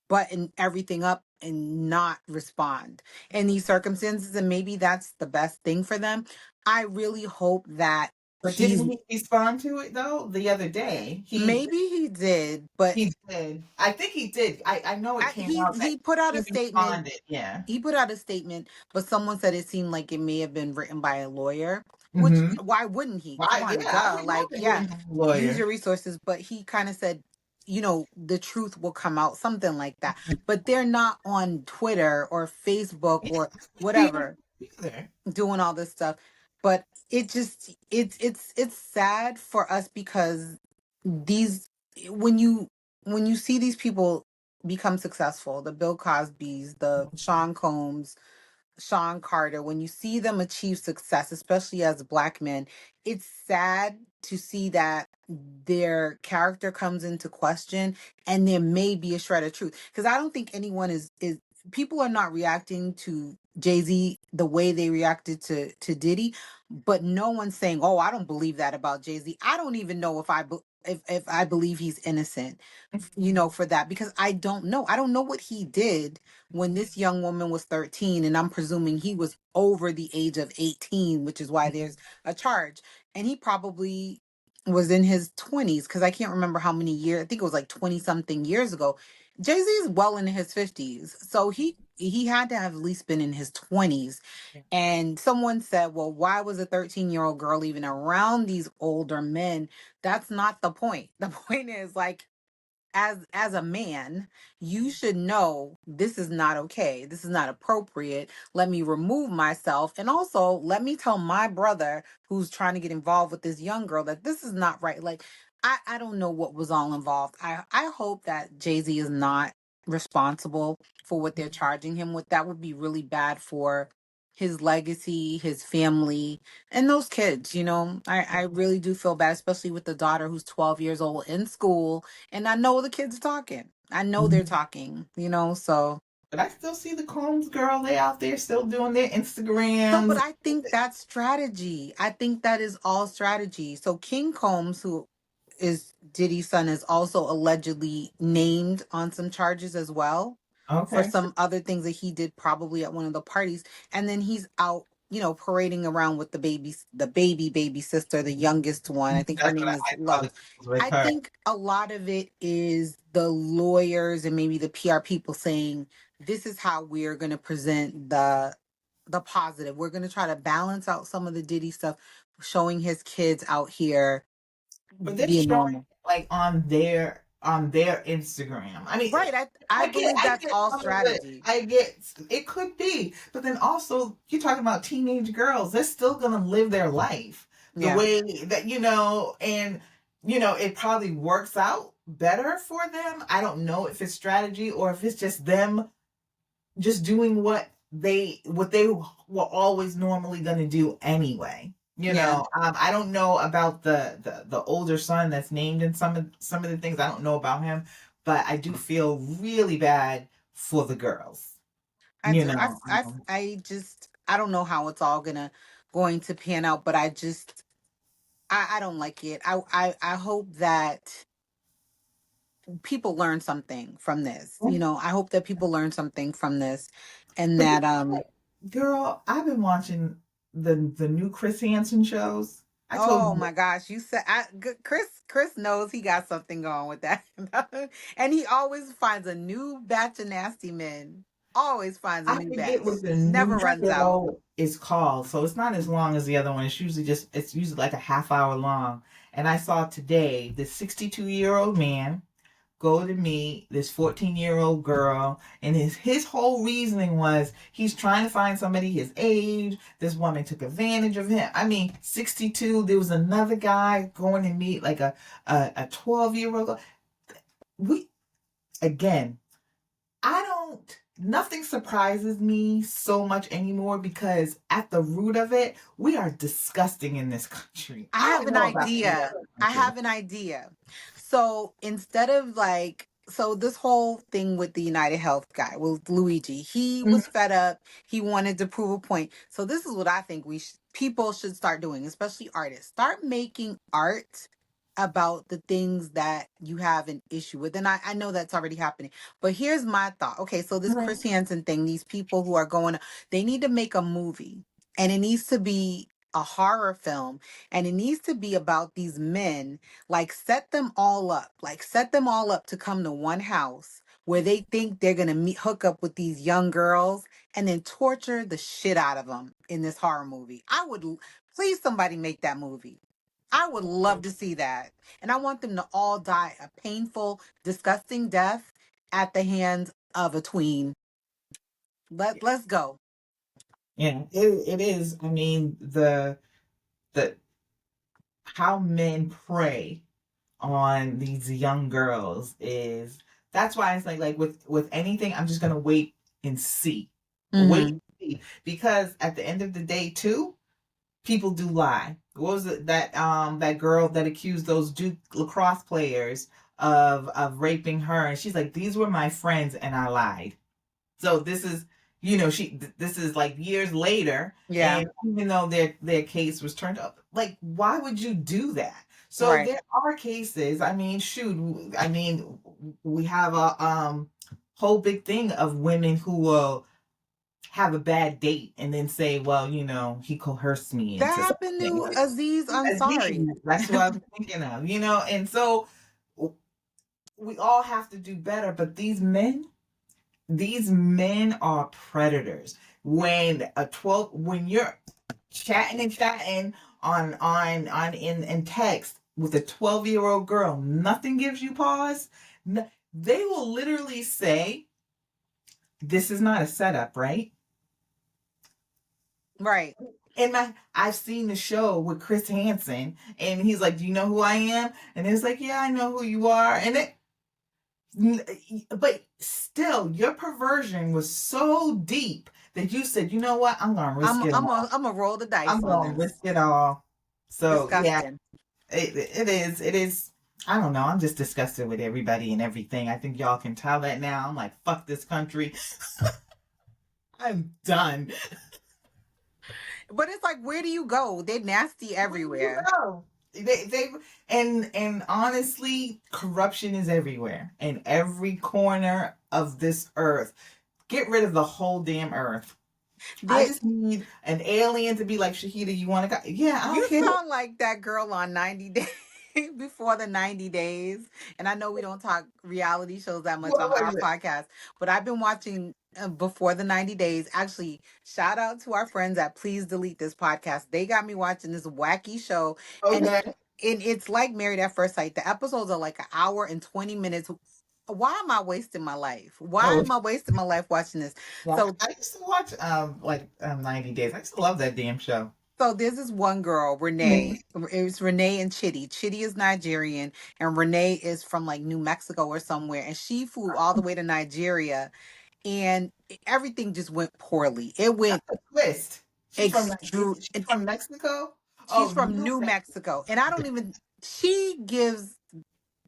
button everything up and not respond in these circumstances, and maybe that's the best thing for them. I really hope that But he's, didn't he respond to it though the other day? maybe he did, but He did. I think he did. I know it came out that he put out he a statement. responded. Yeah. He put out a statement, but someone said it seemed like it may have been written by a lawyer, which, Mm-hmm. why wouldn't he? Come Why? on, Yeah, I duh. would hope Like, they yeah, wouldn't have a use lawyer. your resources. But he kind of said, the truth will come out, something like that. But they're not on Twitter or Facebook Yeah, or be on whatever either. doing all this stuff. But it's sad for us, because these when you see these people become successful, the Bill Cosbys, the Sean Combs, Sean Carter, when you see them achieve success, especially as Black men, it's sad to see that their character comes into question, and there may be a shred of truth. Because I don't think anyone is people are not reacting to Jay-Z the way they reacted to Diddy, but no one's saying, "Oh, I don't believe that about Jay-Z." I don't even know if I believe he's innocent, for that, because I don't know. I don't know what he did when this young woman was 13, and I'm presuming he was over the age of 18, which is why there's a charge. And he probably was in his 20s, because I can't remember how many years. I think it was like 20 something years ago. Jay-Z is well into his 50s. So he had to have at least been in his 20s. And someone said, well, why was a 13-year-old girl even around these older men? That's not the point. The point is, like, as a man, you should know this is not okay. This is not appropriate. Let me remove myself. And also, let me tell my brother who's trying to get involved with this young girl that this is not right. Like, I don't know what was all involved. I hope that Jay-Z is not responsible for what they're charging him with. That would be really bad for his legacy, his family, and those kids. I really do feel bad, especially with the daughter who's 12 years old in school, and I know the kids talking. I know they're Mhm. talking, so. But I still see the Combs girl. They out there still doing their So, but Instagrams. I think that's strategy. I think that is all strategy. So King Combs, who is Diddy's son, is also allegedly named on some charges as well for Okay. some other things that he did probably at one of the parties. And then he's out, parading around with the baby sister, the youngest one. I think her That's what name is I saw the Love. girls with I her. think a lot of it is the lawyers and maybe the PR people saying, this is how we're going to present the positive. We're going to try to balance out some of the Diddy stuff, showing his kids out here But they're being showing normal. like on their Instagram. I mean, Right. I believe I that's get all some of it. strategy. I get it could be, but then also you're talking about teenage girls. They're still gonna live their life the Yeah. way that and it probably works out better for them. I don't know if it's strategy or if it's just them just doing what they were always normally gonna do anyway. Yeah. I don't know about the older son that's named in some of the things. I don't know about him, but I do feel really bad for the girls. I You do. know, I just, I don't know how it's all going to pan out, but I just, I don't like it. I hope that people learn something from this. I hope that people learn something from this, and but you that, know what, girl, I've been watching the new Chris Hansen shows. I told oh you. my gosh, you said Chris knows he got something going with that. And he always finds a new batch of nasty men. Always finds a I new forget batch. what the Never new runs out. show is called, so it's not as long as the other one. It's usually like a half hour long. And I saw today this 62-year-old man go to meet this 14-year-old girl, and his whole reasoning was he's trying to find somebody his age. This woman took advantage of him. I mean, 62. There was another guy going to meet like a 12-year-old. We again, I don't, nothing surprises me so much anymore because at the root of it, we are disgusting in this country. I I have don't an know about any idea. other I country. have an idea. So instead of like, so this whole thing with the United Health guy, with Luigi, he Mhm. was fed up. He wanted to prove a point. So this is what I think people should start doing, especially artists. Start making art about the things that you have an issue with. And I know that's already happening. But here's my thought. Okay, so this Mhm. Chris Hansen thing, these people who are going, they need to make a movie. And it needs to be a horror film, and it needs to be about these men, like set them all up to come to one house where they think they're going to hook up with these young girls, and then torture the shit out of them in this horror movie. Please somebody make that movie. I would love to see that. And I want them to all die a painful, disgusting death at the hands of a tween. Let's go. Yeah, it is. I mean, the how men prey on these young girls is, that's why it's like with anything, I'm just gonna wait and see. Wait Hmm. and see. Because at the end of the day too, people do lie. What was it that girl that accused those Duke lacrosse players of raping her, and she's like, these were my friends and I lied. So this is, this is like years later, Yeah. and even though their case was turned up, like, why would you do that? So Right. there are cases. I mean, shoot. I mean, we have a whole big thing of women who will have a bad date and then say, well, he coerced me That into happened something. to Aziz Ansari. Aziz, that's what I'm thinking of, and so we all have to do better. But these men are predators. When you're chatting and chatting on in text with a 12-year-old girl, nothing gives you pause. They will literally say, this is not a setup, right? Right. And I've seen the show with Chris Hansen, and he's like, do you know who I am? And it's like, yeah, I know who you are. But still, your perversion was so deep that you said, you know what? I'm gonna risk it all. I'm a roll the I'm dice on gonna this. risk it all. So yeah, Disgusting. it is. I don't know. I'm just disgusted with everybody and everything. I think y'all can tell that now. I'm like, fuck this country. I'm done. But it's like, where do you go? They're nasty Where do you everywhere. go? They and honestly, corruption is everywhere in every corner of this earth. Get rid of the whole damn earth. I They just need an alien to be like, Shahida, you want to go? Yeah, I don't You care. sound like that girl on 90 Days before the 90 days. And I know we don't talk reality shows that much What on our was it? podcast, but I've been watching before the 90 days. Actually, shout out to our friends at Please Delete This podcast. They got me watching this wacky show, and Okay. it's like Married at First Sight. The episodes are like an hour and 20 minutes. Why am I wasting my life? Why Oh, am I wasting my life watching this? yeah. So I used to watch 90 Days. I used to love that damn show. So there's this one girl, Mhm. Renee. It was Renee and Chitty. Chitty is Nigerian, and Renee is from like New Mexico or somewhere. And she flew all the way to Nigeria, and everything just went poorly. It went Twist. She's from extru. She's from Mexico. She's Oh, from New New Mexico. And I don't even, she gives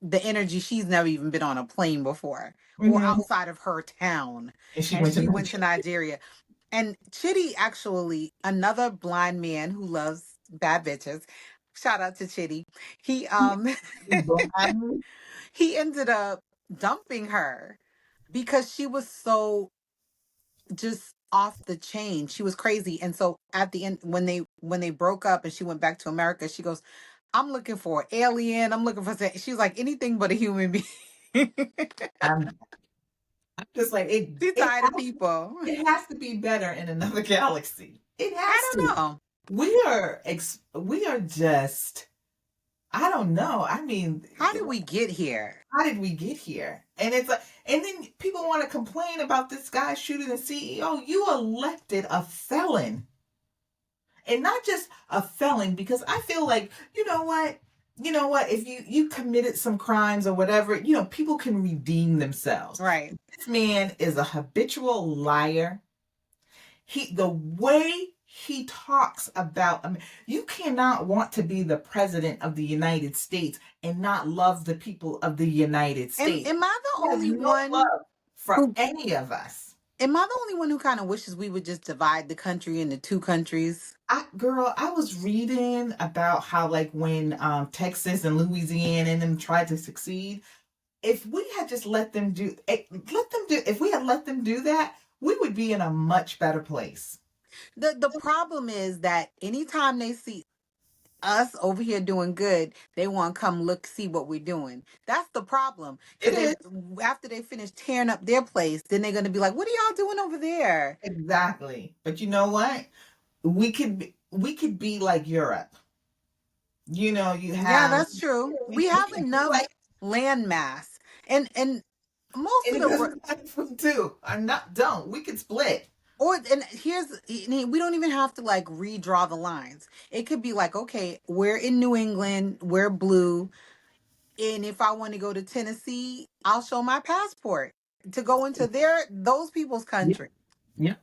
the energy. She's never even been on a plane before or Mexico. outside of her town. And she And went to she went to Nigeria. Nigeria. And Chitty, actually, another blind man who loves bad bitches. Shout out to Chitty. He he ended up dumping her because she was so just off the chain. She was crazy. And so at the end, when they broke up and she went back to America, she goes, I'm looking for an alien. I'm looking for, she's like, anything but a human being. I'm, I'm just like She's tired of people. it has to be better in another galaxy. It has I to. don't know. We are just I don't know. I mean, How did we get here? how did we get here? And it's like, and then people want to complain about this guy shooting the CEO. You elected a felon, and not just a felon, because I feel like you know what, if you committed some crimes or whatever, people can redeem themselves. Right. This man is a habitual liar. The way he talks about, I mean, you cannot want to be the president of the United States and not love the people of the United And States. am I the He has only no one love for who any of us. am I the only one who kind of wishes we would just divide the country into two countries? Girl, I was reading about how, like, when Texas and Louisiana and them tried to succeed, if we had just if we had let them do that, we would be in a much better place. The problem is that anytime they see us over here doing good, they want to come look, see what we're doing. That's the problem. It Because is. after they finish tearing up their place, then they're going to be like, what are y'all doing over there? Exactly. But you know what? We could be like Europe. You Yeah, have that's true. we We have could be enough like, land mass. And most and of it doesn't matter if we do or not don't. We could split. and we don't even have to like redraw the lines. It could be like, okay, we're in New England, we're blue, and if I want to go to Tennessee, I'll show my passport to go into those people's Yeah. country. Yeah.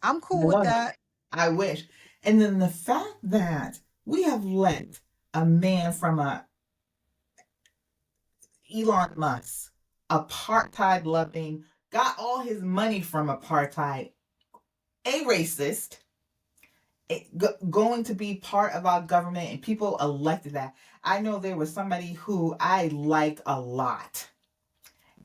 I'm I cool with love it. that. I wish. And then the fact that we have let a man from a Elon Musk, apartheid loving, got all his money from apartheid, a racist, going to be part of our government, and people elected that. I know there was somebody who I liked a lot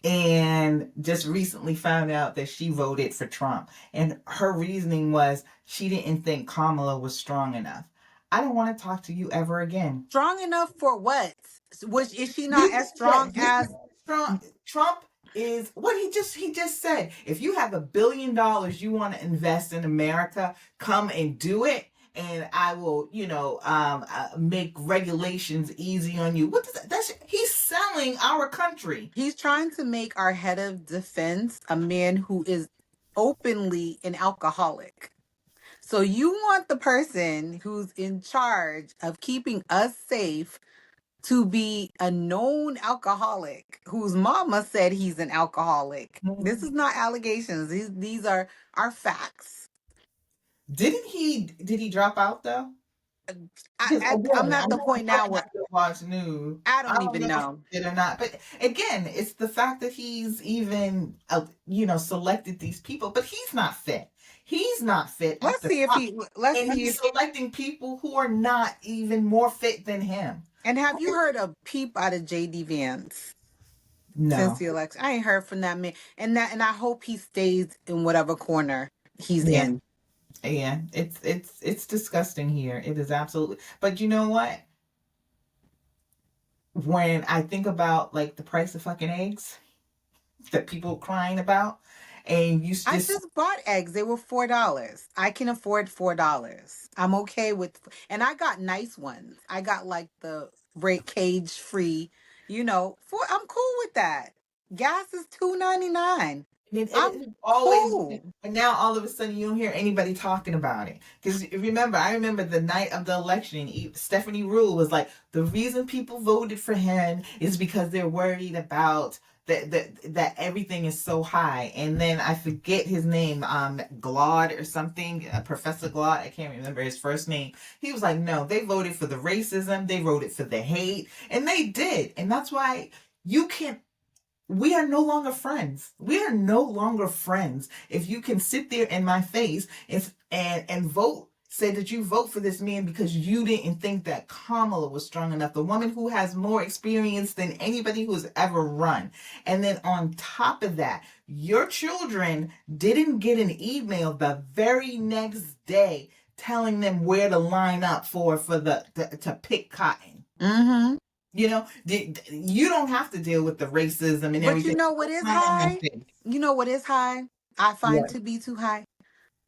and just recently found out that she voted for Trump. And her reasoning was she didn't think Kamala was strong enough. I don't want to talk to you ever again. Strong enough for what? Which is she not You as yeah, strong as Trump is what he just said. If you have $1 billion you want to invest in America, come and do it, and I will, make regulations easy on you. What does that? He's selling our country. he's trying to make our head of defense a man who is openly an alcoholic. So you want the person who's in charge of keeping us safe to be a known alcoholic whose mama said he's an alcoholic. This is not allegations. These are our facts. Did he drop out though? Because I'm again, I at the know point now I where have to watch news. I I don't don't even know if know. he did or not. But again, it's the fact that he's even, selected these people. But he's not fit. He's not fit at Let's the see if top. he let's And see he's if selecting people who are not even more fit than him. and have you heard a peep out of JD Vance since No. the election? I ain't heard from that man. And I hope he stays in whatever corner he's Yeah. in. Yeah. It's disgusting here. It is absolutely. But you know what? When I think about like the price of fucking eggs that people crying about, and you I just just bought eggs. They were $4. I can afford $4. I'm okay with, and I got nice ones. I got like the rate cage free, I'm cool with that. Gas is $2.99. And I'm it always, cool. and now all of a sudden you don't hear anybody talking about it. Because I remember the night of the election, Stephanie Rule was like, the reason people voted for him is because they're worried about that everything is so high. And then I forget his name, Glaude or something, Professor Glaude, I can't remember his first name. He was like, no, they voted for the racism, they voted for the hate, and they did. And that's why you can't we are no longer friends. We are no longer friends. If you can sit there in my face and vote, say that you vote for this man because you didn't think that Kamala was strong enough, the woman who has more experience than anybody who's ever run. And then on top of that, your children didn't get an email the very next day telling them where to line up for to pick cotton. Mm-hmm. You don't have to deal with the racism and But you everything. know what is high? You know what is high? I find Yeah. to be too high?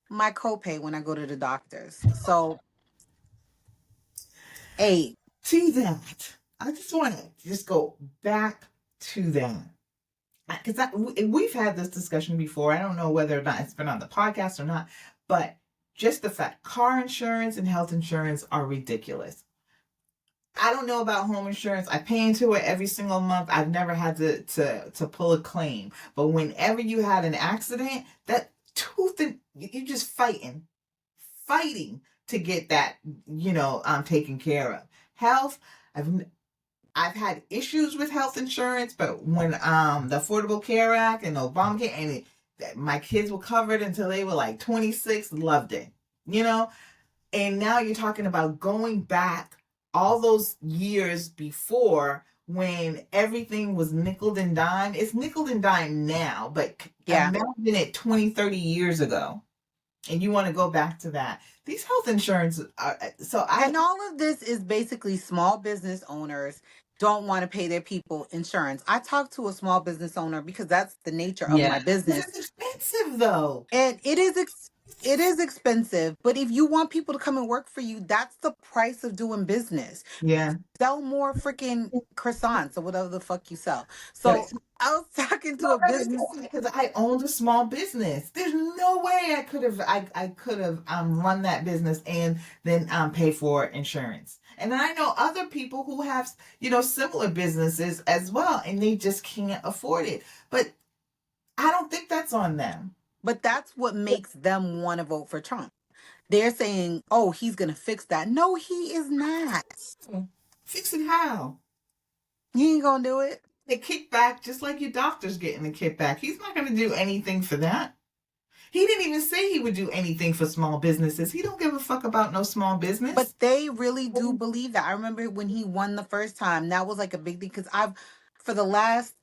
My copay when I go to the doctors. So, hey, See that. I just want to just go back to that. Because we've had this discussion before. I don't know whether or not it's been on the podcast or not, but just the fact car insurance and health insurance are ridiculous. I don't know about home insurance. I pay into it every single month. I've never had to pull a claim. But whenever you had an accident, that tooth and you're just fighting to get that, taken care of. Health, I've I've had issues with health insurance, but when the Affordable Care Act and Obamacare my kids were covered until they were like 26, loved it. You know, and now you're talking about going back all those years before when everything was nickel and dime. It's nickel and dime now, but yeah. imagine it 20, 30 years ago. And you want to go back to that. These health insurance are And all of this is basically small business owners don't want to pay their people insurance. I talked to a small business owner because that's the nature of my yeah. Because business. it's expensive though. And it is expensive, but if you want people to come and work for you, that's the price of doing business. Yeah. Sell more freaking croissants or whatever the fuck you sell. Right. So I was talking to a business. Because I owned a small business. There's no way I could have run that business and then pay for insurance. And I know other people who have similar businesses as well, and they just can't afford it. But I don't think that's on them. But that's what makes them want to vote for Trump. They're saying, oh, he's going to fix that. No, he is not. Fix it how? He ain't going to do it. The kickback, just like your doctor's getting a kickback. He's not going to do anything for that. He didn't even say he would do anything for small businesses. He don't give a fuck about no small business. But they really do believe that. I remember when he won the first time, that was like a big deal because for the last,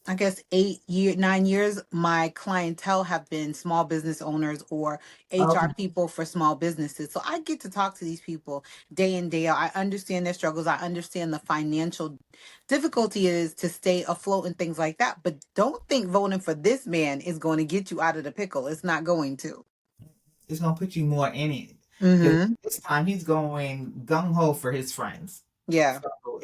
I guess 9 years, my clientele have been small business owners or HR people for small businesses. So I get to talk to these people day in, day out. I understand their struggles. I understand the financial difficulty it is to stay afloat and things like that. But don't think voting for this man is going to get you out of the pickle. It's not going to. It's going to put you more in it. Mm-hmm. This time he's going gung-ho for his friends. Yeah. So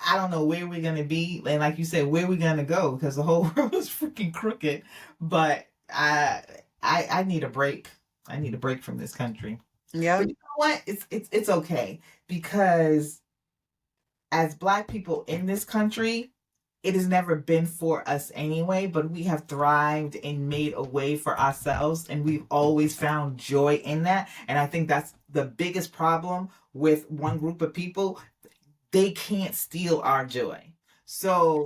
I don't know where we're going to be. And like you said, where we're going to go because the whole world is freaking crooked. But I need a break. I need a break from this country. Yeah. But you know what? It's okay because as Black people in this country, it has never been for us anyway, but we have thrived and made a way for ourselves, and we've always found joy in that. And I think that's the biggest problem with one group of people. They can't steal our joy. So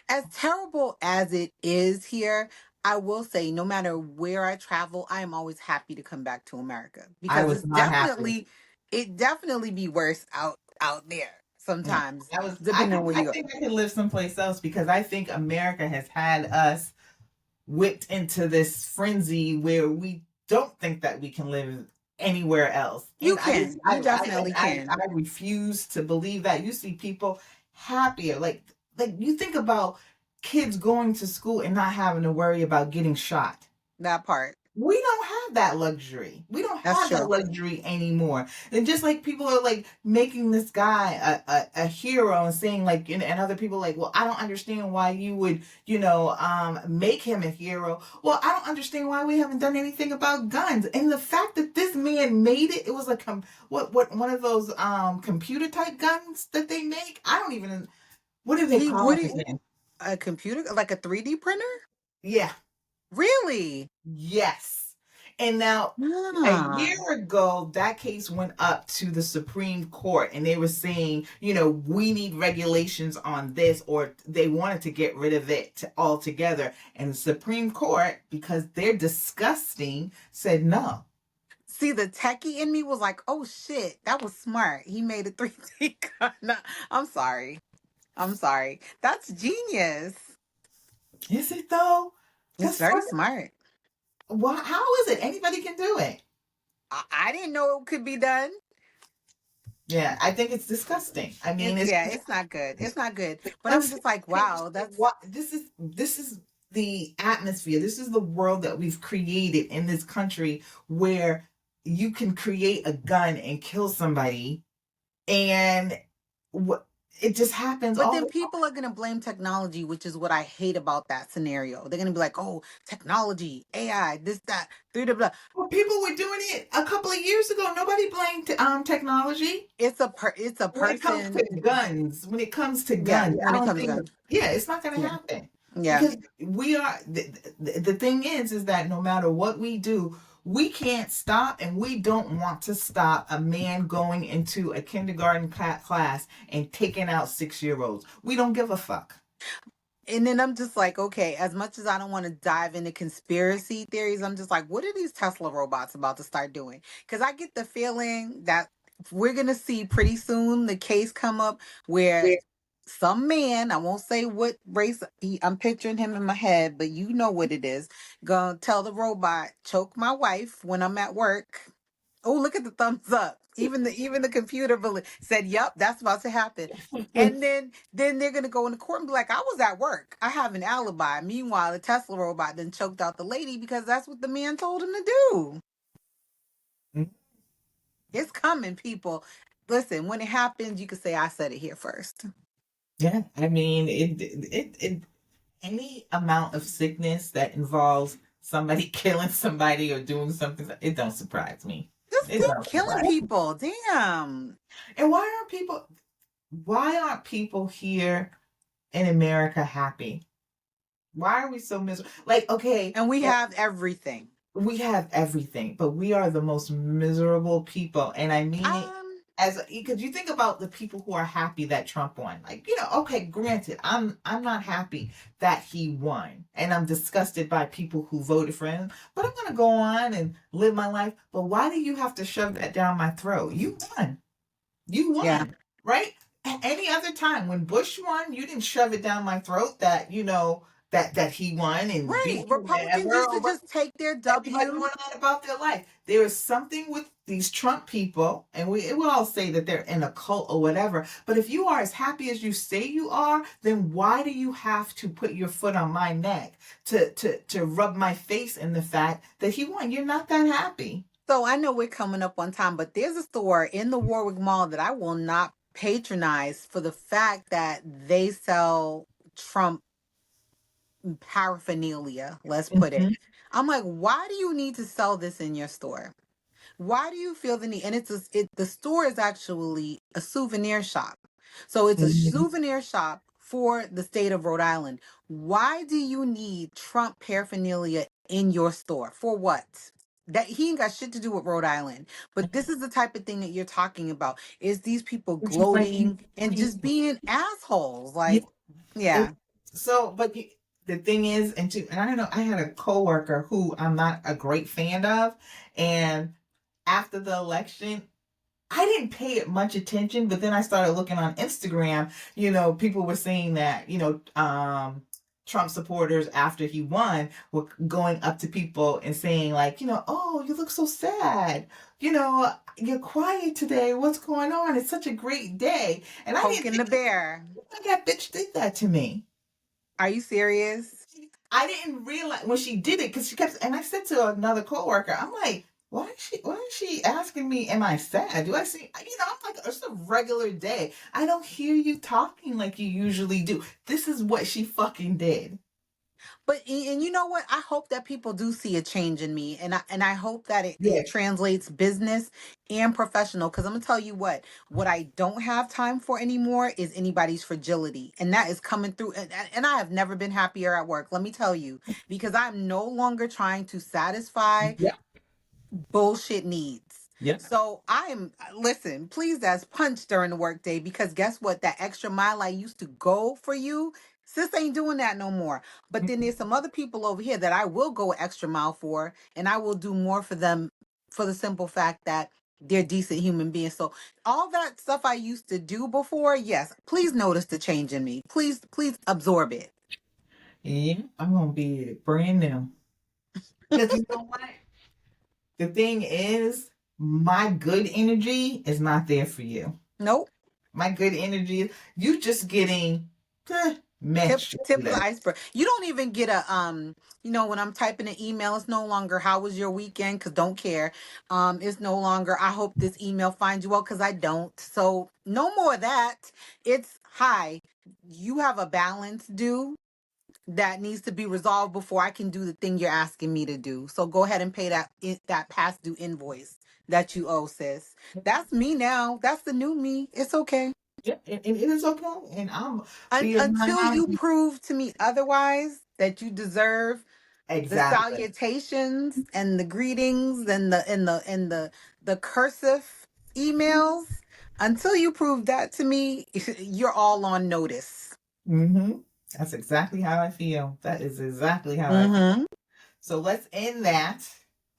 as terrible as it is here, I will say no matter where I travel, I am always happy to come back to America I because was not happy. it definitely be worse out there sometimes, I depending on where you go. think I could live someplace else because I think America has had us whipped into this frenzy where we don't think that we can live anywhere else. You And can. You definitely can. I refuse to believe that. You see people happier. Like you think about kids going to school and not having to worry about getting shot. That part. We don't have that luxury. We don't That's have that true. luxury anymore. And just like people are like making this guy a hero and saying like, and other people like, well, I don't understand why you would, make him a hero. Well, I don't understand why we haven't done anything about guns. And the fact that this man made it, it was like, what, one of those computer type guns that they make. I don't even, what do they He call would it he again? a computer like a 3D printer? Yeah. Really? Yes. And now, a Ah. year ago, that case went up to the Supreme Court, and they were saying, we need regulations on this, or they wanted to get rid of it altogether. And the Supreme Court, because they're disgusting, said no. See, the techie in me was like, "Oh shit, that was smart. He made a 3D gun." No, I'm sorry. I'm sorry. That's genius. Is it though? It's Because very smart. why? How is it? Anybody can do it. I didn't know it could be done. Yeah, I think it's disgusting. I mean, It's it's yeah, it's not good. It's not good. But I'm I'm sitting just like, here just wow, like, that's what this is the atmosphere. This is the world that we've created in this country where you can create a gun and kill somebody, and what it just happens but all then the time. people are gonna blame technology, which is what I hate about that scenario. They're gonna be like, "Oh, technology, AI, this, that, three, blah, blah." Well, people were doing it a couple of years ago. Nobody blamed technology. It's a When it comes to person. guns, when it comes to Yeah, guns, I when it don't comes to think, gun. yeah, it's not going to Yeah, happen yeah. because we are, the thing is that no matter what we do, we can't stop and we don't want to stop a man going into a kindergarten class and taking out 6 year olds. We don't give a fuck. And then I'm just like, okay, as much as I don't want to dive into conspiracy theories, I'm just like, what are these Tesla robots about to start doing? Because I get the feeling that we're going to see pretty soon the case come up where some man, I won't say what race, I'm picturing him in my head, but you know what it is, gonna tell the robot, choke my wife when I'm at work. Oh, look at the thumbs up. Even the computer said, "Yep, that's about to happen." And then they're gonna go in the court and be like, "I was at work. I have an alibi." Meanwhile, the Tesla robot then choked out the lady because that's what the man told him to do. It's coming, people. Listen, when it happens, you can say I said it here first. Yeah, I mean, it any amount of sickness that involves somebody killing somebody or doing something, it don't surprise me. Just It keep don't killing surprise me. people. Damn. And why aren't people here in America happy? Why are we so miserable? Like, okay, And we have everything. we have everything, but we are the most miserable people. And I mean it Um, as because you think about the people who are happy that Trump won. Like, okay, granted, I'm not happy that he won. And I'm disgusted by people who voted for him. But I'm gonna go on and live my life. But why do you have to shove that down my throat? You won. You yeah. won, right? Any other time when Bush won, you didn't shove it down my throat that that he won and Right. be Republicans whatever used or to what. just take their Everybody W. went on about their life. There is something with these Trump people, and we all say that they're in a cult or whatever. But if you are as happy as you say you are, then why do you have to put your foot on my neck to rub my face in the fact that he won? You're not that happy. So I know we're coming up on time, but there's a store in the Warwick Mall that I will not patronize for the fact that they sell Trump paraphernalia, let's put it. Mhm. I'm like, why do you need to sell this in your store? Why do you feel the need? And the store is actually a souvenir shop. So it's a Mhm. souvenir shop for the state of Rhode Island. Why do you need Trump paraphernalia in your store? For what? That he ain't got shit to do with Rhode Island. But this is the type of thing that you're talking about. Is these people Which is like gloating and just being assholes? yeah. Like, And yeah. so, but the thing is, and I don't know, I had a coworker who I'm not a great fan of, and after the election, I didn't pay it much attention, but then I started looking on Instagram. People were saying that, Trump supporters after he won were going up to people and saying like, oh, you look so sad. You're quiet today. What's going on? It's such a great day. And I didn't Poking think the bear. that bitch did that to me. Are you serious? I didn't realize when she did it because she kept, and I said to another coworker, I'm like, why is she asking me, am I sad? Do I see, I'm like, it's a regular day. I don't hear you talking like you usually do. This is what she fucking did. But and you know what? I hope that people do see a change in me, and I hope that Yeah. it translates business and professional. Because I'm gonna tell you what I don't have time for anymore is anybody's fragility, and that is coming through. And I have never been happier at work. Let me tell you, because I'm no longer trying to satisfy Yep. bullshit needs. Yep. So I'm listen, please ask punch during the workday because guess what? That extra mile I used to go for you, sis ain't doing that no more. But then there's some other people over here that I will go an extra mile for, and I will do more for them for the simple fact that they're decent human beings. So all that stuff I used to do before, yes, please notice the change in me. Please absorb it. Yeah, I'm gonna be brand new. Because you know what? The thing is, my good energy is not there for you. Nope. My good energy, you just getting matched. Tip of the iceberg. You don't even get a when I'm typing an email, it's no longer how was your weekend? Because don't care. It's no longer I hope this email finds you well because I don't. So no more of that. It's hi, you have a balance due that needs to be resolved before I can do the thing you're asking me to do. So go ahead and pay that past due invoice that you owe, sis. That's me now. That's the new me. It's okay. Yeah, and it is okay. And I'm being Until you my prove to me otherwise that you deserve the exactly. salutations and the greetings and the cursive emails, until you prove that to me, you're all on notice. Mm-hmm. That's exactly how I feel. That is exactly how I feel. Mm-hmm. So let's end that.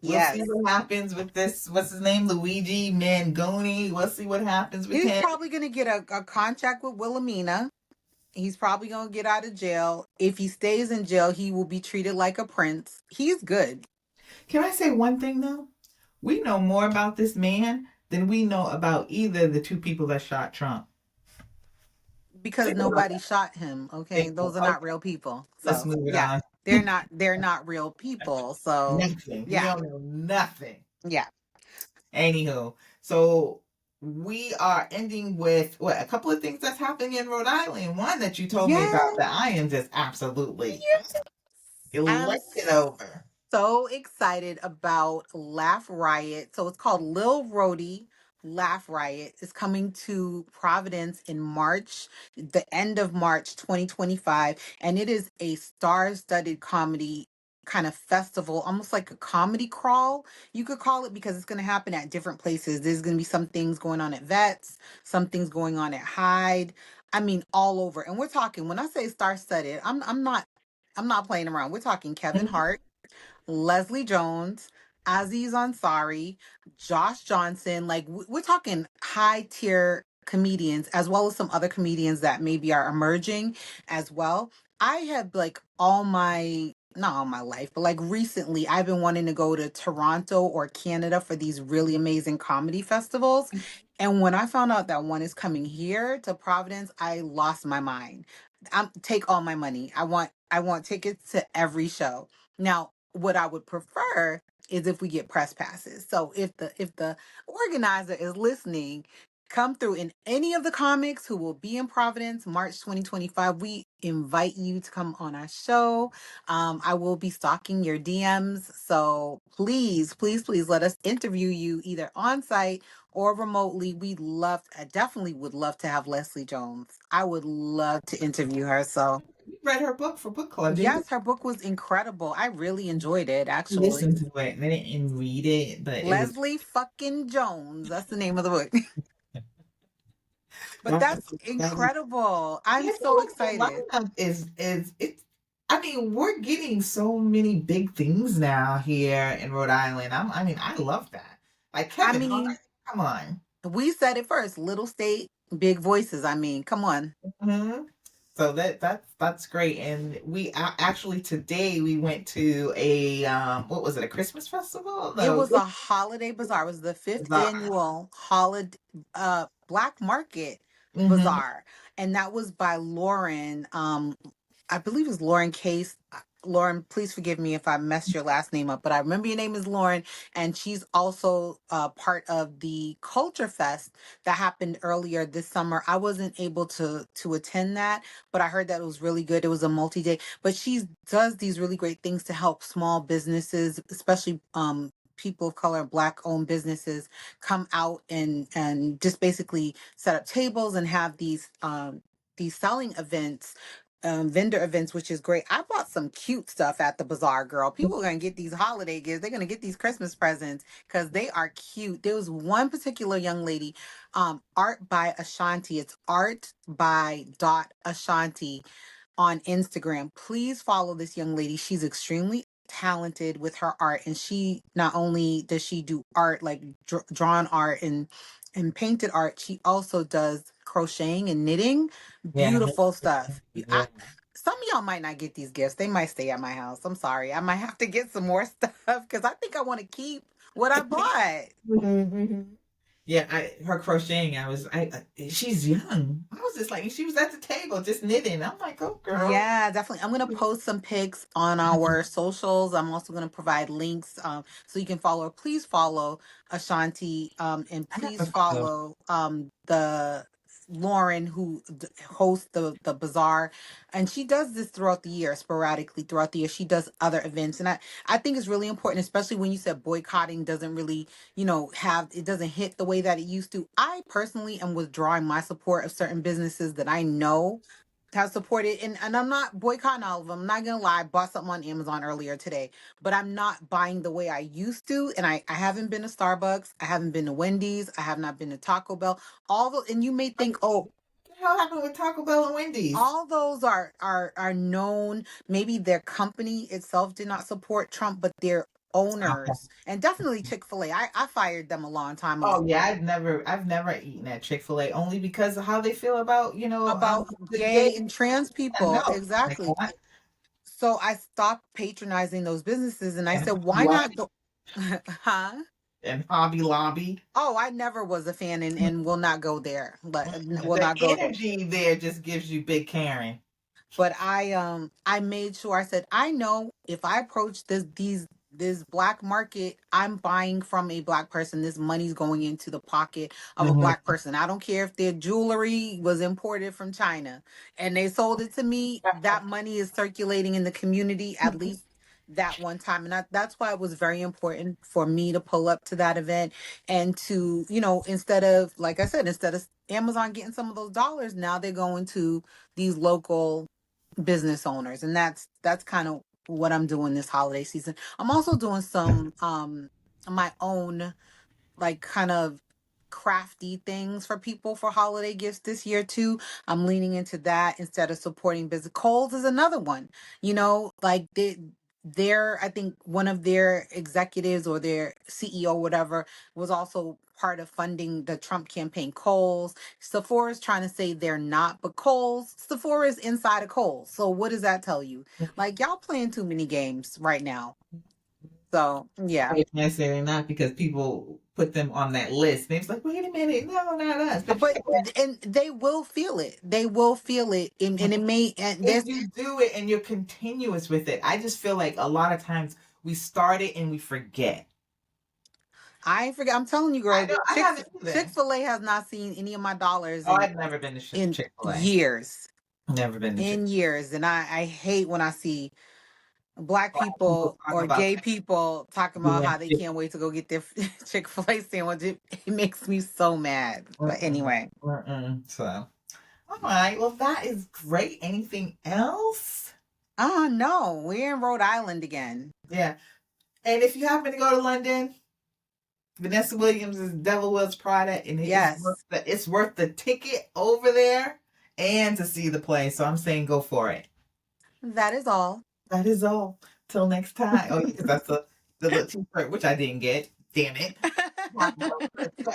We'll see Yes. what happens with this. What's his name? Luigi Mangoni. We'll see what happens with He's him. probably going to get a contract with Wilhelmina. He's probably going to get out of jail. If he stays in jail, he will be treated like a prince. He's good. Can I say one thing though? We know more about this man than we know about either the two people that shot Trump. Because Think about nobody shot him. Okay, that. those are Okay, not real people. let's So move it yeah, on. they're not real people. So Nothing. We yeah, don't know nothing. yeah, Anywho, so we are ending with what a couple of things that's happening in Rhode Island. One that you told me about yeah. that I am just absolutely I'm elated over. so excited about Laugh Riot. So it's called Lil Rhodey Laugh Riot. It's coming to Providence in March, the end of March 2025. And it is a star-studded comedy kind of festival, almost like a comedy crawl, you could call it, because it's going to happen at different places. There's going to be some things going on at Vets, some things going on at Hyde. I mean, all over. And we're talking, when I say star-studded, I'm not playing around. We're talking Kevin Mhm. Hart, Leslie Jones, Aziz Ansari, Josh Johnson. Like we're talking high tier comedians, as well as some other comedians that maybe are emerging as well. I have like not all my life, but like recently, I've been wanting to go to Toronto or Canada for these really amazing comedy festivals. And when I found out that one is coming here to Providence, I lost my mind. Take all my money. I want tickets to every show. Now, what I would prefer is if we get press passes. So if the organizer is listening, come through in any of the comics who will be in Providence March 2025. We invite you to come on our show. I will be stalking your DMs. So please, please, please let us interview you either on site or remotely. I definitely would love to have Leslie Jones. I would love to interview her. So You read her book for book club, didn't you? yes, her book was incredible. I really enjoyed it, actually. Listen to it. I didn't read it, but it was Leslie fucking Jones. That's the name of the book. But that, that's that is incredible. I'm yeah, so the excited. lineup is it's I mean, we're getting so many big things now here in Rhode Island. I mean, I love that. Like I Kevin Hart, mean, come on. we said it first. Little state, big voices. I mean, come on. Hmm. So that's great. And we actually today we went to a what was it, a Christmas festival? It No, was a holiday bazaar. It was the fifth bizarre. annual holiday black market Hmm. bazaar. And that was by Lauren. I believe it was Lauren Case. Lauren, please forgive me if I messed your last name up, but I remember your name is Lauren, and she's also part of the Culture Fest that happened earlier this summer. I wasn't able to attend that, but I heard that it was really good. It was a multi-day, but she does these really great things to help small businesses, especially people of color, black owned businesses, come out and just basically set up tables and have these selling events, vendor events, which is great. I bought some cute stuff at the bazaar, girl. People are gonna get these holiday gifts. They're gonna get these Christmas presents because they are cute. There was one particular young lady, Art by Ashanti. It's art by dot Ashanti on Instagram. Please follow this young lady. She's extremely talented with her art, and she not only does she do art like drawn art and painted art, she also does crocheting and knitting. Yeah. Beautiful stuff. Yeah. Some of y'all might not get these gifts. They might stay at my house. I'm sorry. I might have to get some more stuff because I think I want to keep what I bought. Yeah, her crocheting. She's young. I was just like, she was at the table just knitting. I'm like, oh girl. Yeah, definitely. I'm gonna post some pics on our socials. I'm also gonna provide links so you can follow her. Please follow Ashanti and I have please to follow. follow the Lauren who hosts the bazaar, and she does this throughout the year, sporadically throughout the year. She does other events, and I think it's really important, especially when you said boycotting doesn't really, have, it doesn't hit the way that it used to. I personally am withdrawing my support of certain businesses that I know have supported, and I'm not boycotting all of them. I'm not gonna lie, I bought something on Amazon earlier today, but I'm not buying the way I used to. And I haven't been to Starbucks, I haven't been to Wendy's, I have not been to Taco Bell. All the, and you may think, oh, What the hell happened with Taco Bell and Wendy's? all those are known. Maybe their company itself did not support Trump, but their Okay. owners, and definitely Chick-fil-A. I fired them a long time ago Oh yeah, I've never eaten at Chick-fil-A only because of how they feel about, about the gay gay. and trans I people. know. Like Exactly. what? So I stopped patronizing those businesses and I And said, Hobby why not Lobby go? Huh? and Hobby Lobby. Oh, I never was a fan and will not go there. But will The not go there. energy there just gives you big Karen. But I made sure, I said, I know if I approach this black market, I'm buying from a black person. This money's going into the pocket of a Mhm. black person. I don't care if their jewelry was imported from China and they sold it to me. That money is circulating in the community at least that one time. And that's why it was very important for me to pull up to that event and to, instead of, like I said, instead of Amazon getting some of those dollars, now they're going to these local business owners, and that's kind of what I'm doing this holiday season. I'm also doing some my own, like, kind of crafty things for people for holiday gifts this year too. I'm leaning into that instead of supporting business. Kohl's is another one. Like their, I think one of their executives or their CEO, whatever, was also part of funding the Trump campaign. Kohl's, Sephora's trying to say they're not, but Sephora is inside of Kohl's. So what does that tell you? Like, y'all playing too many games right now. So yeah. It's necessarily not because people put them on that list. They was like, wait a minute, no, not us. But But and they will feel it. They will feel it, and it may. And if there's, you do it and you're continuous with it, I just feel like a lot of times we start it and we forget. I ain't forget. I'm telling you, I girl. know I haven't either. Chick-fil-A has not seen any of my dollars Oh, I've never been to in Chick-fil-A. years, Never been to Chick-fil-A. and I hate when I see black Black people people talk or about gay people talking about doing how they shit. can't wait to go get their Chick-fil-A sandwich. It makes me so mad. But Mm-mm, anyway, So, all right. Well, that is great. Anything else? no, we're in Rhode Island again. Yeah. And if you happen to go to London, Vanessa Williams is Devil Wears Prada, and Yes, it's worth the ticket over there and to see the play. So I'm saying go for it. that is all. That is all. Till next time. Oh, because that's the little t-shirt, which I didn't get. Damn it.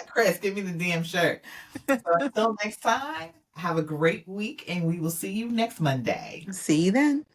Chris, give me the damn shirt. So until next time, have a great week, and we will see you next Monday. See you then.